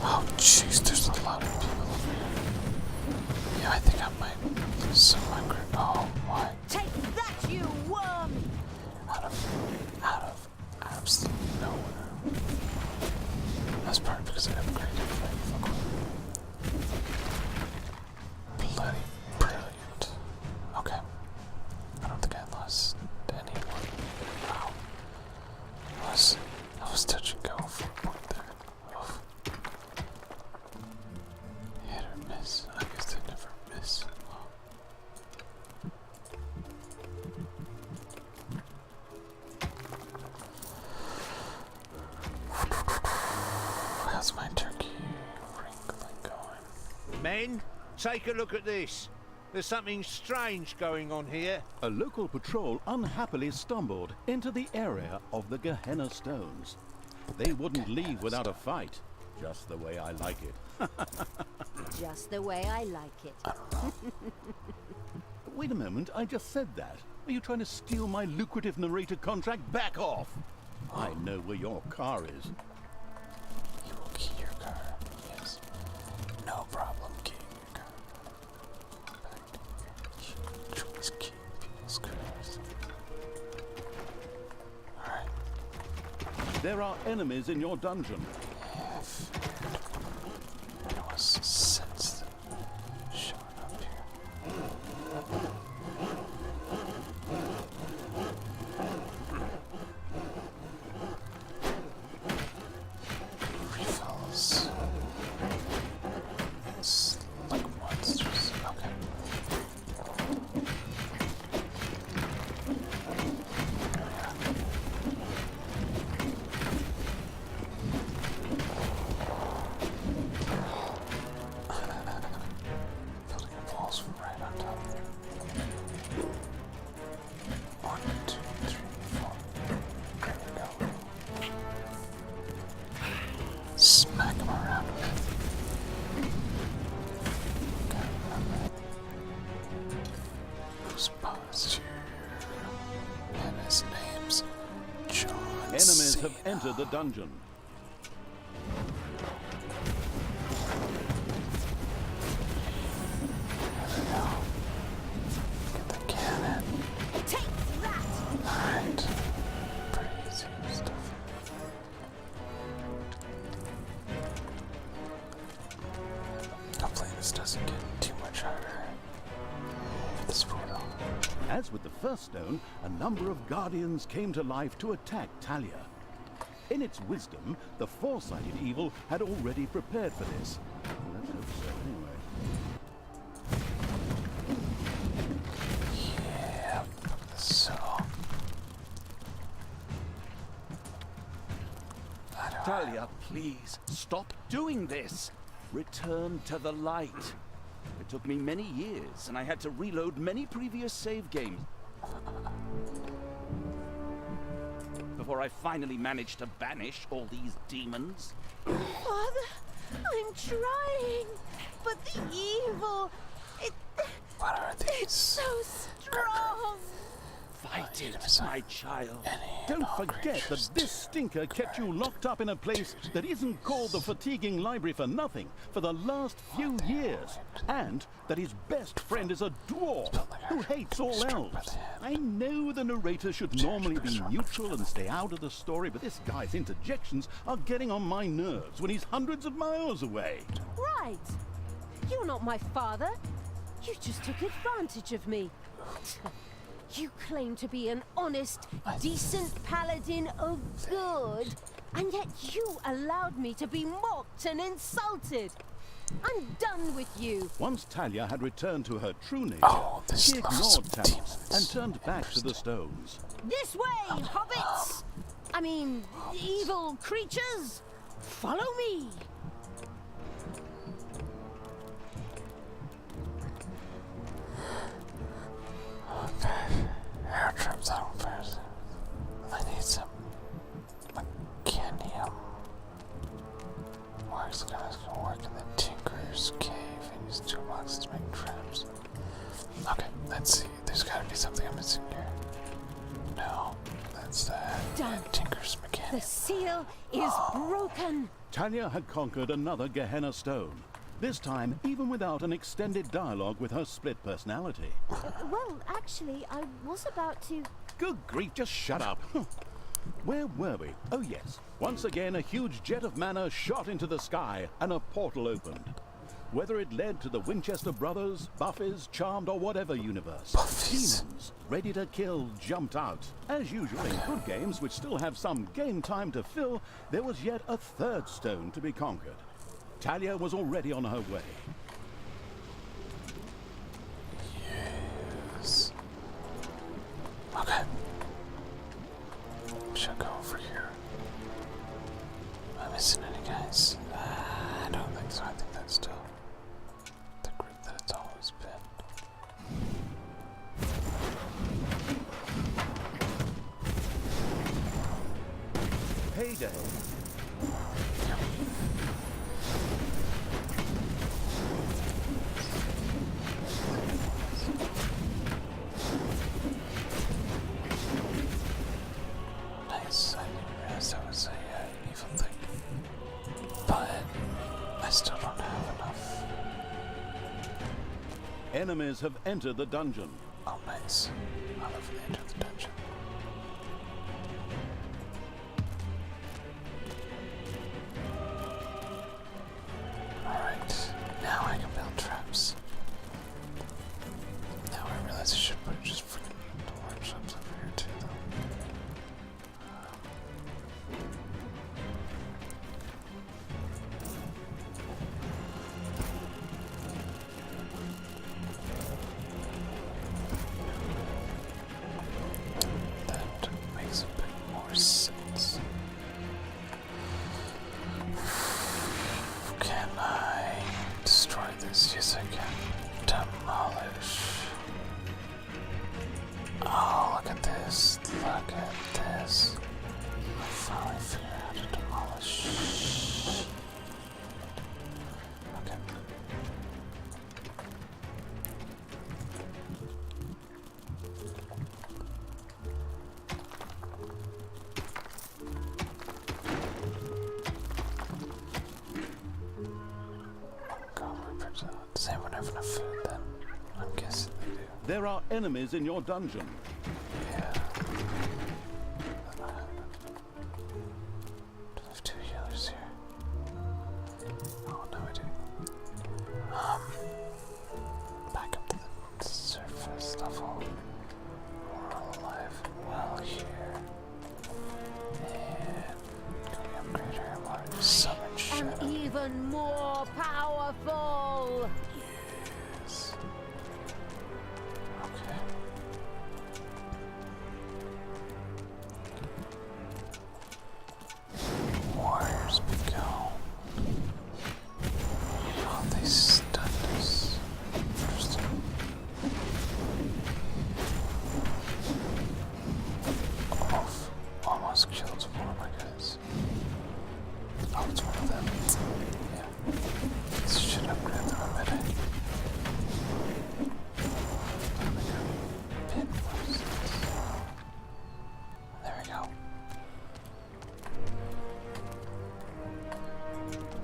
Oh jeez, there's a lot of people over here. Yeah, I think I might lose some of my grip. Oh, why? Take that, you worm! Out of absolutely nowhere. That's probably because I upgraded my equipment. Bloody brilliant. Okay. I don't think I lost anyone. Wow. I was touch and go for a point there. Oof. Hit or miss. I guess they never miss. Wow. How's my turkey wrinkling going? Men, take a look at this. There's something strange going on here. A local patrol unhappily stumbled into the area of the Gehenna stones. They wouldn't leave without a fight, just the way I like it. Just the way I like it. Wait a moment, I just said that. Are you trying to steal my lucrative narrator contract? Back off! I know where your car is. You will key your car. Yes. No problem keying your car. Choice keying people's cars. Alright. There are enemies in your dungeon. I was sense them. have entered the dungeon. Get the cannon. Take that! Alright. Pretty easy stuff. Hopefully this doesn't get too much harder. This portal. As with the first stone, a number of guardians came to life to attack Talia. In its wisdom, the foresighted evil had already prepared for this. Let's hope so, anyway. Yep. So. Talia, please, stop doing this. Return to the light. It took me many years, and I had to reload many previous save games before I finally managed to banish all these demons. Father, I'm trying, but the evil, What are it's these? so strong. Fight it, my child. Don't forget that this stinker kept you locked up in a place that isn't called the fatiguing library for nothing for the last few years, and that his best friend is a dwarf who hates all elves. I know the narrator should normally be neutral and stay out of the story, but this guy's interjections are getting on my nerves when he's hundreds of miles away. Right. You're not my father. You just took advantage of me. You claim to be an honest, decent paladin of good, and yet you allowed me to be mocked and insulted. I'm done with you. Once Talia had returned to her true nature, Oh, this she loves ignored some Talos demons. and turned back to the stones. This way, hobbits! I mean, evil creatures! Follow me! Air trips out first. I need some mechanium. Mark's gonna work in the Tinker's cave and use toolboxes to make traps. Okay, let's see. There's gotta be something I'm missing here. No, that's that. Done. And Tinker's The mechanic. seal is broken. Talia had conquered another Gehenna stone. This time, even without an extended dialogue with her split personality. Well, actually, I was about to... Good grief, just shut up. Where were we? Oh yes. Once again, a huge jet of mana shot into the sky, and a portal opened. Whether it led to the Winchester brothers, Buffies, Charmed, or whatever universe, Buffies. demons ready to kill jumped out. As usual in good games, which still have some game time to fill, there was yet a third stone to be conquered. Talia was already on her way. Yes. Okay. Should go over here. Am I missing any guys? I don't think so. I think that's still the group that it's always been. Payday. Nice. I didn't realize that was a evil thing. But I still don't have enough. Enemies have entered the dungeon. Oh, nice. I'll never enter the dungeon. Alright, now I can build traps. Now I realize I should put just freaking workshops over here too, though. That makes a bit more sense. Can I destroy this? Yes, I can. Demolish. Oh, look at this. Look at this. I finally figured out how to demolish. Okay. anyone have enough food then? I'm guessing they do. There are enemies in your dungeon. Yeah. Do I have 2 healers here? Oh, no, I do. Back up to the surface level. We're all alive. Well, here. And can we upgrade her? What is summon shadow? And even more powerful. Yes. Okay. Warriors be gone. Oh, they stunned us. Interesting. Almost killed one of my guys. Oh, it's one of them. Yeah. This should upgrade them a bit. Pin posts. There we go.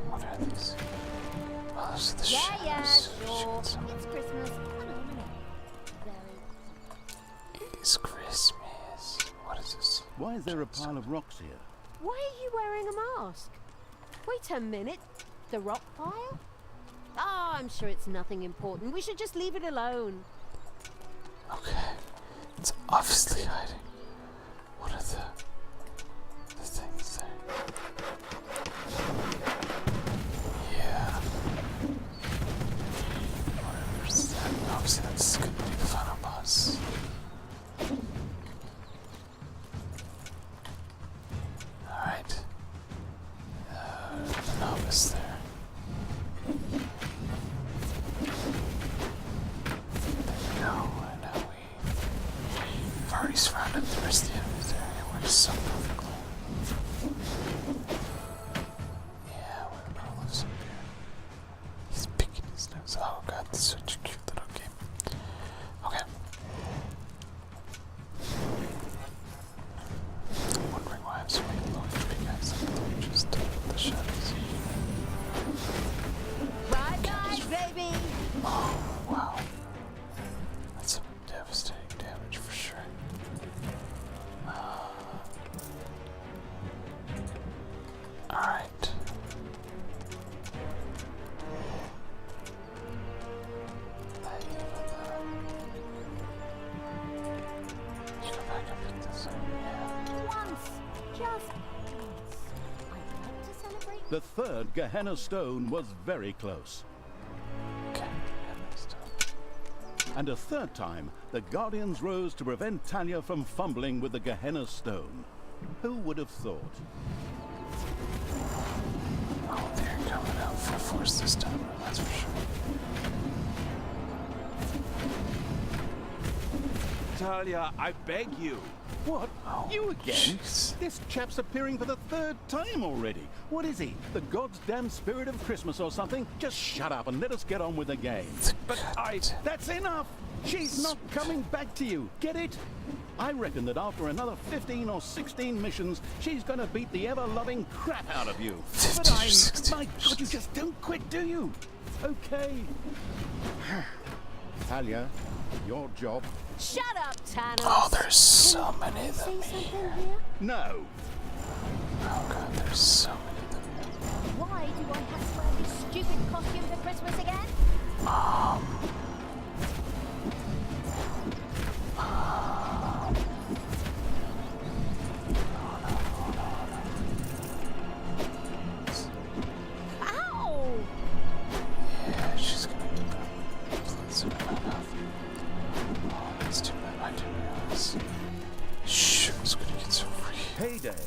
What are these? Oh, those are the shadows. Sure. Shoots. It's Christmas. It's Christmas. What is this? Why is there a pile of rocks here? Why are you wearing a mask? Wait a minute. The rock pile? Oh, I'm sure it's nothing important. We should just leave it alone. Okay. It's obviously hiding. What are the things there? Yeah. Whatever's that. Obviously that's gonna be the final boss. Alright. The novice there. No, and now we've already surrounded the rest of the enemies there. It works so perfectly. Yeah, what about lives up here? He's picking his nose. Oh god, this is such a cute little game. Okay. I'm wondering why I have so many low HP guys. They're just the shadows. Bye bye, baby. Oh, wow. That's some devastating damage for sure. Alright. You go back up with this. Yeah. Once. Just once. I'd like to celebrate. The third Gehenna stone was very close. Okay. And a third time, the Guardians rose to prevent Talia from fumbling with the Gehenna stone. Who would have thought? Oh, they're coming out full force this time, that's for sure. Talia, I beg you. What? Oh, You again? jeez. This chap's appearing for the third time already. What is he? The God's damn spirit of Christmas or something? Just shut up and let us get on with the game. But That's enough! She's not coming back to you. Get it? I reckon that after another 15 or 16 missions, she's gonna beat the ever-loving crap out of you. 15 But or 16 my God, you just don't quit, do you? Okay. Talia, your job. Shut up, Thanos. Oh, there's so many of Say them something here. here? No. Oh god, there's so many of them here. Why do I have to wear this stupid costume for Christmas again? Ow! Yeah, she's gonna get the blood in my mouth. Oh, that's too bad. I didn't realize. Shit, it's gonna get so free. Payday.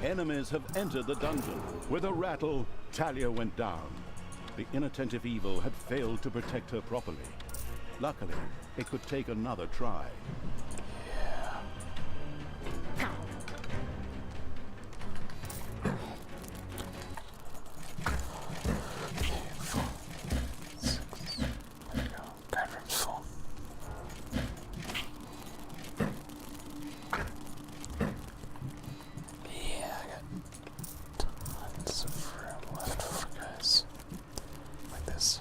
Enemies have entered the dungeon. With a rattle, Talia went down. The inattentive evil had failed to protect her properly. Luckily, it could take another try. Yeah. Full. 6. There we go. Guard room's full. Yeah, I got tons of room left for guys like this.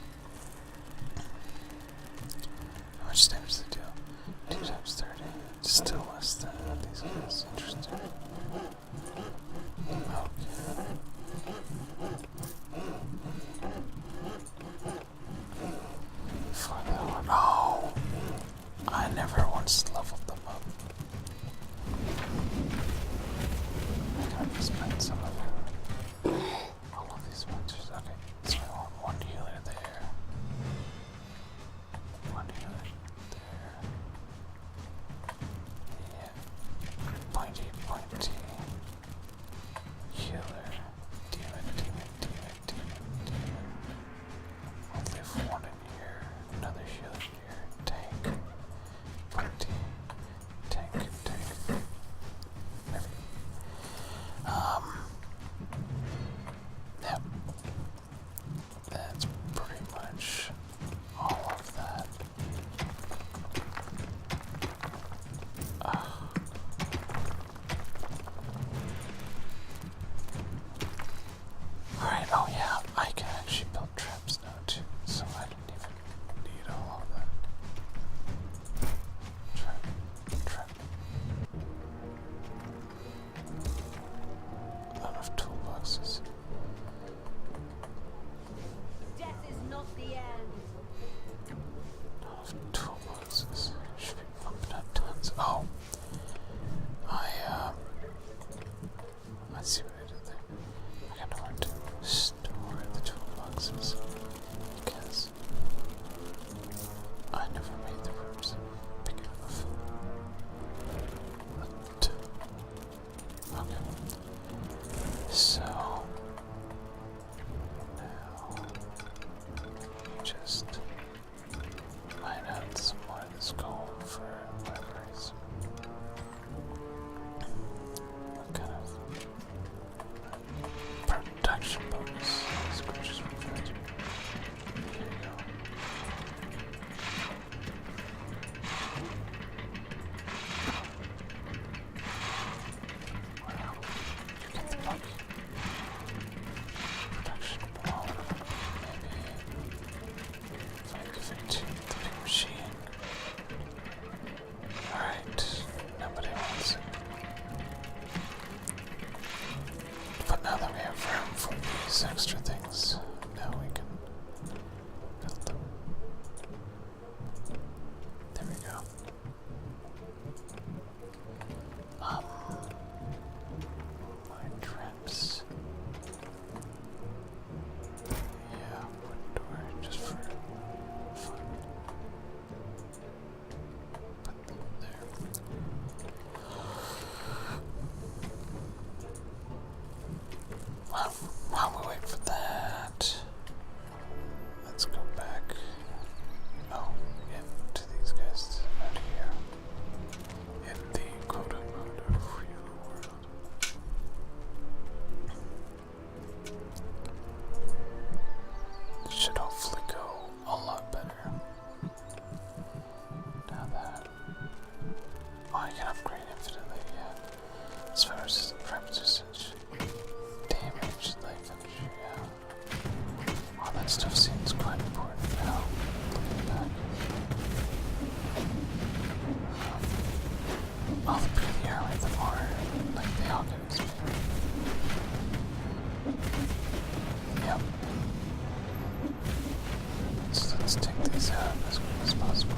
let's take these out as quick as possible.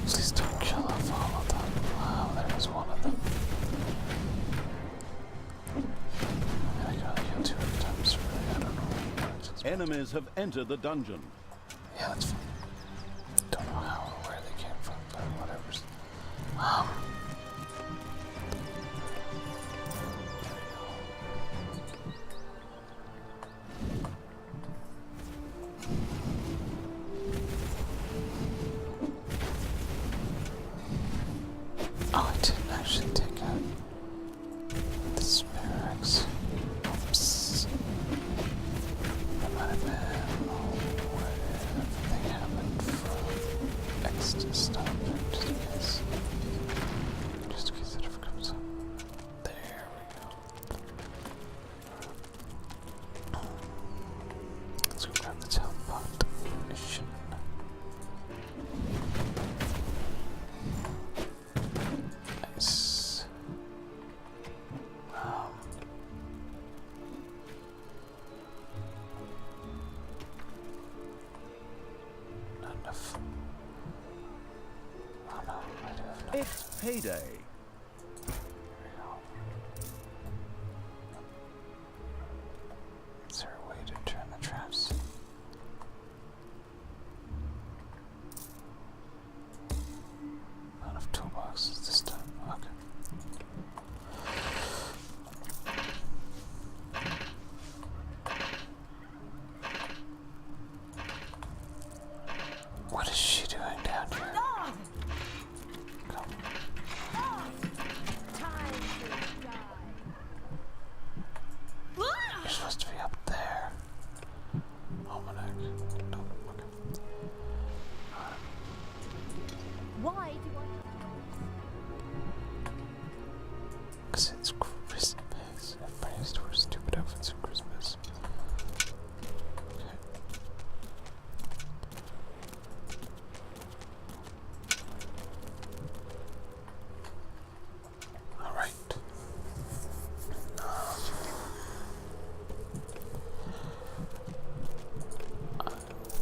Please don't kill off all of them. Wow, there was one of them. I can only heal 2 at a time, so really, I don't know what it's supposed to be. Enemies have entered the dungeon. Yeah, that's fine. Don't know how or where they came from, but whatever. Oh, I didn't actually take out this barracks. Oops. That might have been where everything happened from X to stop it, just in case. Just in case it ever comes up. There we go. Let's go grab the teleport mission. Nice. Not enough. Oh no, I do have enough. It's payday. There we go. Is there a way to turn the traps? Not enough toolboxes this time. Okay. What is she doing down here? Come. You're supposed to be up there. Almanac. No, okay. Why do I? Because it's Christmas. Everybody has to wear stupid outfits at Christmas. Okay. Alright. I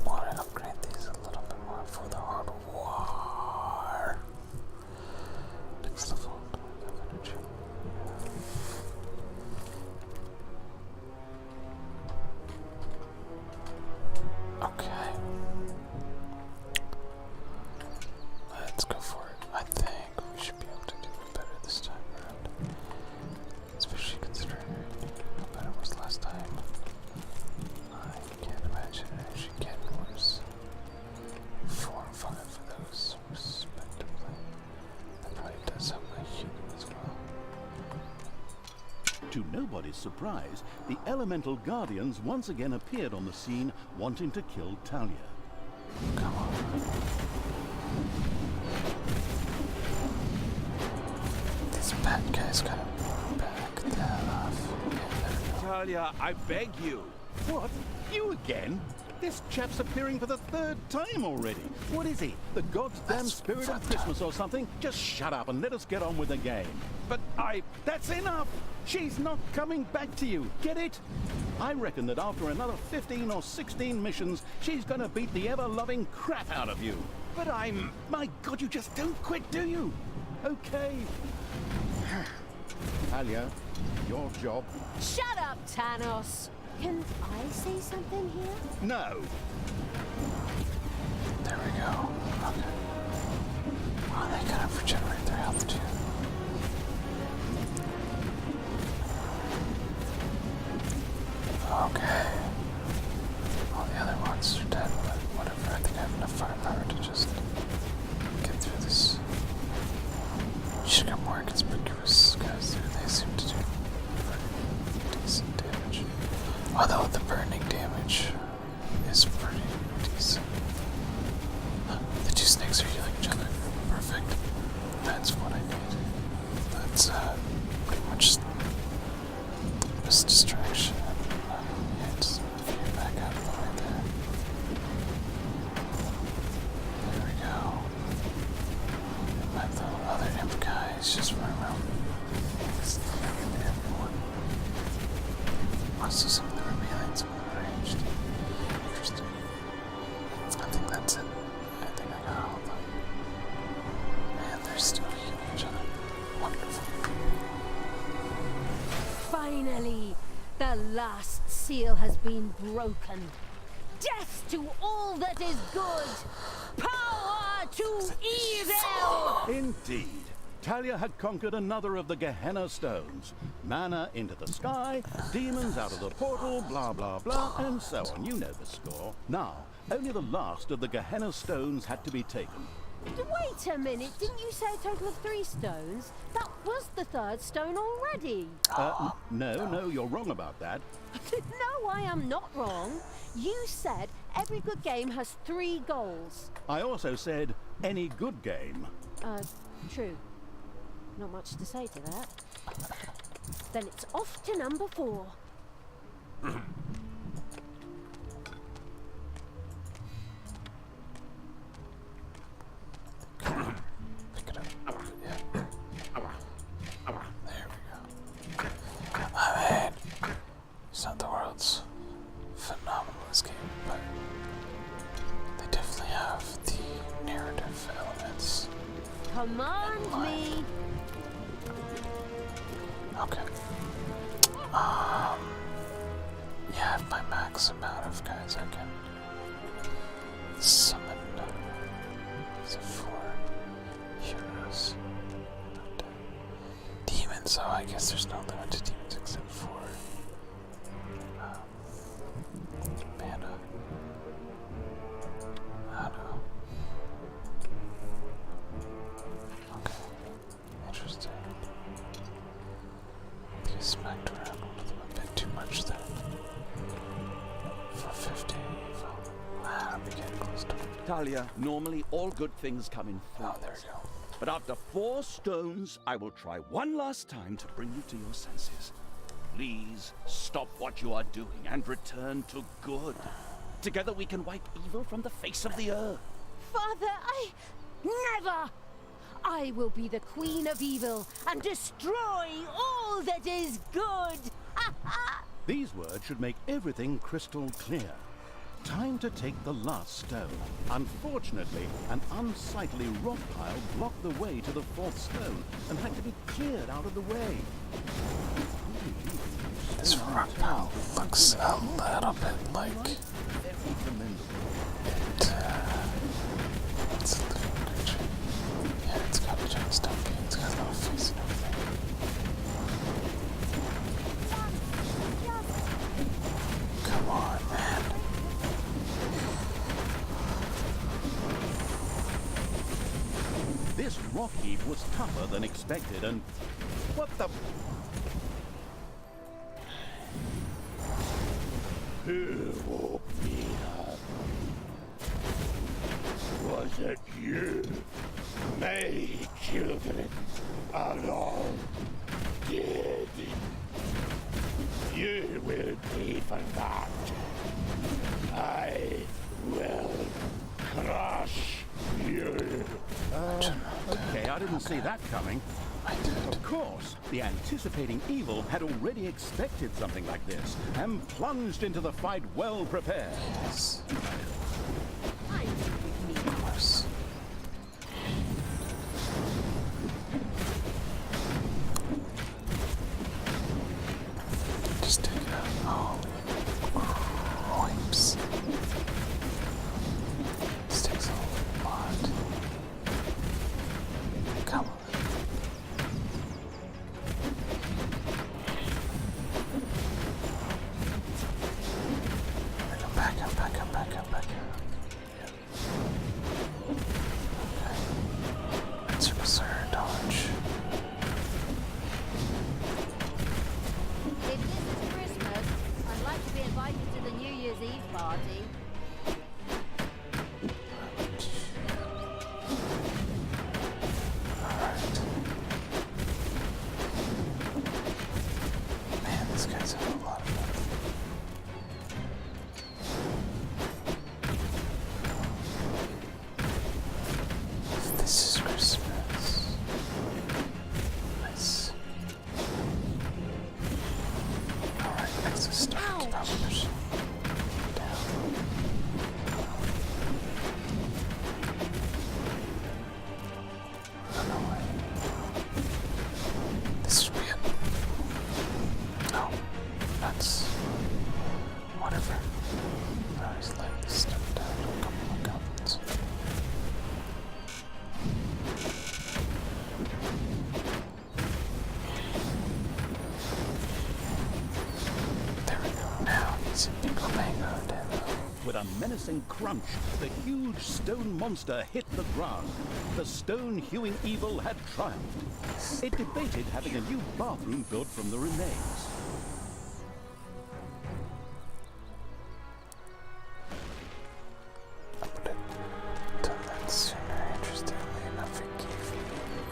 want to upgrade these a little bit more for the hard war. Next level, energy. Okay. Let's go for it. I think we should be able to do it better this time around. Especially considering how bad it was last time. I can't imagine it actually getting worse. 4 and 5 for those, respectively. That probably does help my human as well. To nobody's surprise, the elemental guardians once again appeared on the scene, wanting to kill Talia. Come on. These bad guys gotta back that off. Yeah, there we go. Talia, I beg you. What? You again? This chap's appearing for the 3rd time already. What is he? The goddamn That's spirit of fucked Christmas or something? Just shut up and let us get on with the game. But that's enough! She's not coming back to you, get it? I reckon that after another 15 or 16 missions, she's gonna beat the ever-loving crap out of you. But my God, you just don't quit, do you? Okay. Talia, your job. Shut up, Thanos. Can I say something here? No. There we go. Okay. Oh, they kind of regenerate their health too. Okay. All the other monsters are dead, but whatever. I think I have enough firepower to just get through this. Should get more conspicuous guys there. They seem to do pretty decent damage. Although the burning damage is pretty decent. The 2 snakes are healing each other. Perfect. That's what I need. That's pretty much this distraction. Yeah, just get back out of the way there. There we go. And the other imp guy is just running around. He's killing everyone. Also, some of them are melee, some of them are ranged. Interesting. last seal has been broken. Death to all that is good! Power to evil! Indeed. Talia had conquered another of the Gehenna stones. Mana into the sky, demons out of the portal, blah blah blah, and so on. You know the score. Now, only the last of the Gehenna stones had to be taken. Wait a minute, didn't you say a total of 3 stones? That was the 3rd stone already. No, you're wrong about that. No, I am not wrong. You said every good game has 3 goals. I also said any good game. True. Not much to say to that. Then it's off to number 4. Pick it up. Yeah. There we go. I mean, it's not the world's phenomenalist game, but they definitely have the narrative elements. Command me. Okay. Yeah, at my max amount of guys I can summon. So 4 heroes. Demons, so I guess there's no limit to demons except for mana. I don't know. Okay. Interesting. They smacked around one of them a bit too much there. 450 evil. Wow, we getting close to it. Talia, normally all good things come in Oh, threes. there we go. But after 4 stones, I will try one last time to bring you to your senses. Please stop what you are doing and return to good. Together we can wipe evil from the face of the earth. Father, never! I will be the queen of evil and destroy all that is good! These words should make everything crystal clear. Time to take the last stone. Unfortunately, an unsightly rock pile blocked the way to the 4th stone and had to be cleared out of the way. This rock pile looks a little bit like Very commendable. it's a living creature. Yeah, it's got a giant stumpy, it's got a little face and everything. Come on, man. This rock heap was tougher than expected and... What the... Who woke me up? Was it you? My children are all dead. You will pay for that. I will crush you. Okay, I didn't see that coming. I did. Of course, the anticipating evil had already expected something like this and plunged into the fight well prepared. Yes. Of course. Just take it out. Oh, cripes. This takes a lot. Come on. Back up. With a menacing crunch, the huge stone monster hit the ground. The stone-hewing evil had triumphed. It debated having a new bathroom built from the remains. I would have done that sooner, interestingly enough, it gave me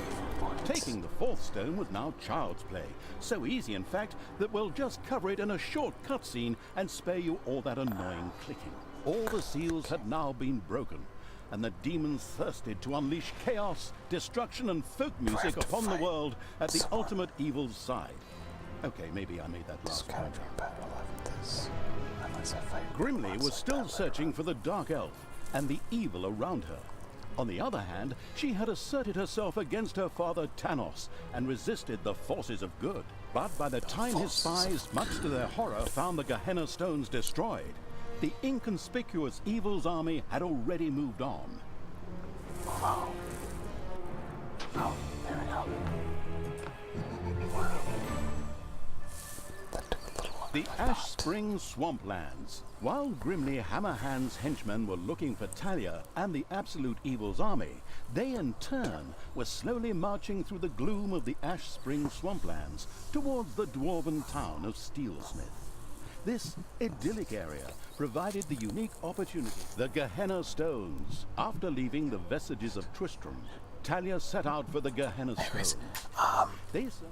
evil points. Taking the fourth stone was now child's play. So easy, in fact, that we'll just cover it in a short cutscene and spare you all that annoying clicking. All the seals had now been broken, and the demons thirsted to unleash chaos, destruction, and folk music upon the world at the ultimate evil's side. Okay, maybe I made that last Just gotta be battle like this. Unless I fight Grimly was still searching for the Dark Elf and the evil around her. On the other hand, she had asserted herself against her father Tanos and resisted the forces of good. But by the time his spies, much to their horror, found the Gehenna stones destroyed, the inconspicuous evil's army had already moved on. Oh, there we go. That took a little longer The than I Ash thought. Springs Swamplands. While Grimly Hammerhand's henchmen were looking for Talia and the Absolute Evil's army, they in turn were slowly marching through the gloom of the Ash Springs Swamplands towards the dwarven town of Steelsmith. This idyllic area provided the unique opportunity. The Gehenna Stones. After leaving the vestiges of Tristram, Talia set out for the Gehenna Stones.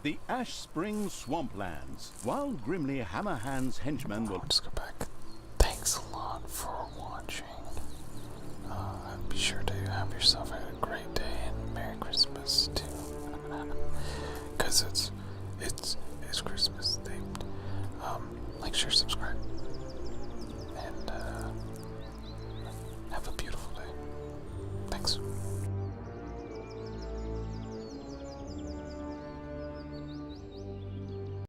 The Ash Springs Swamplands. While Grimly Hammerhand's henchmen were... Let's go back. Thanks a lot for watching. Be sure to have yourself a great day and Merry Christmas too. Cause it's Christmas themed. Like, share, subscribe.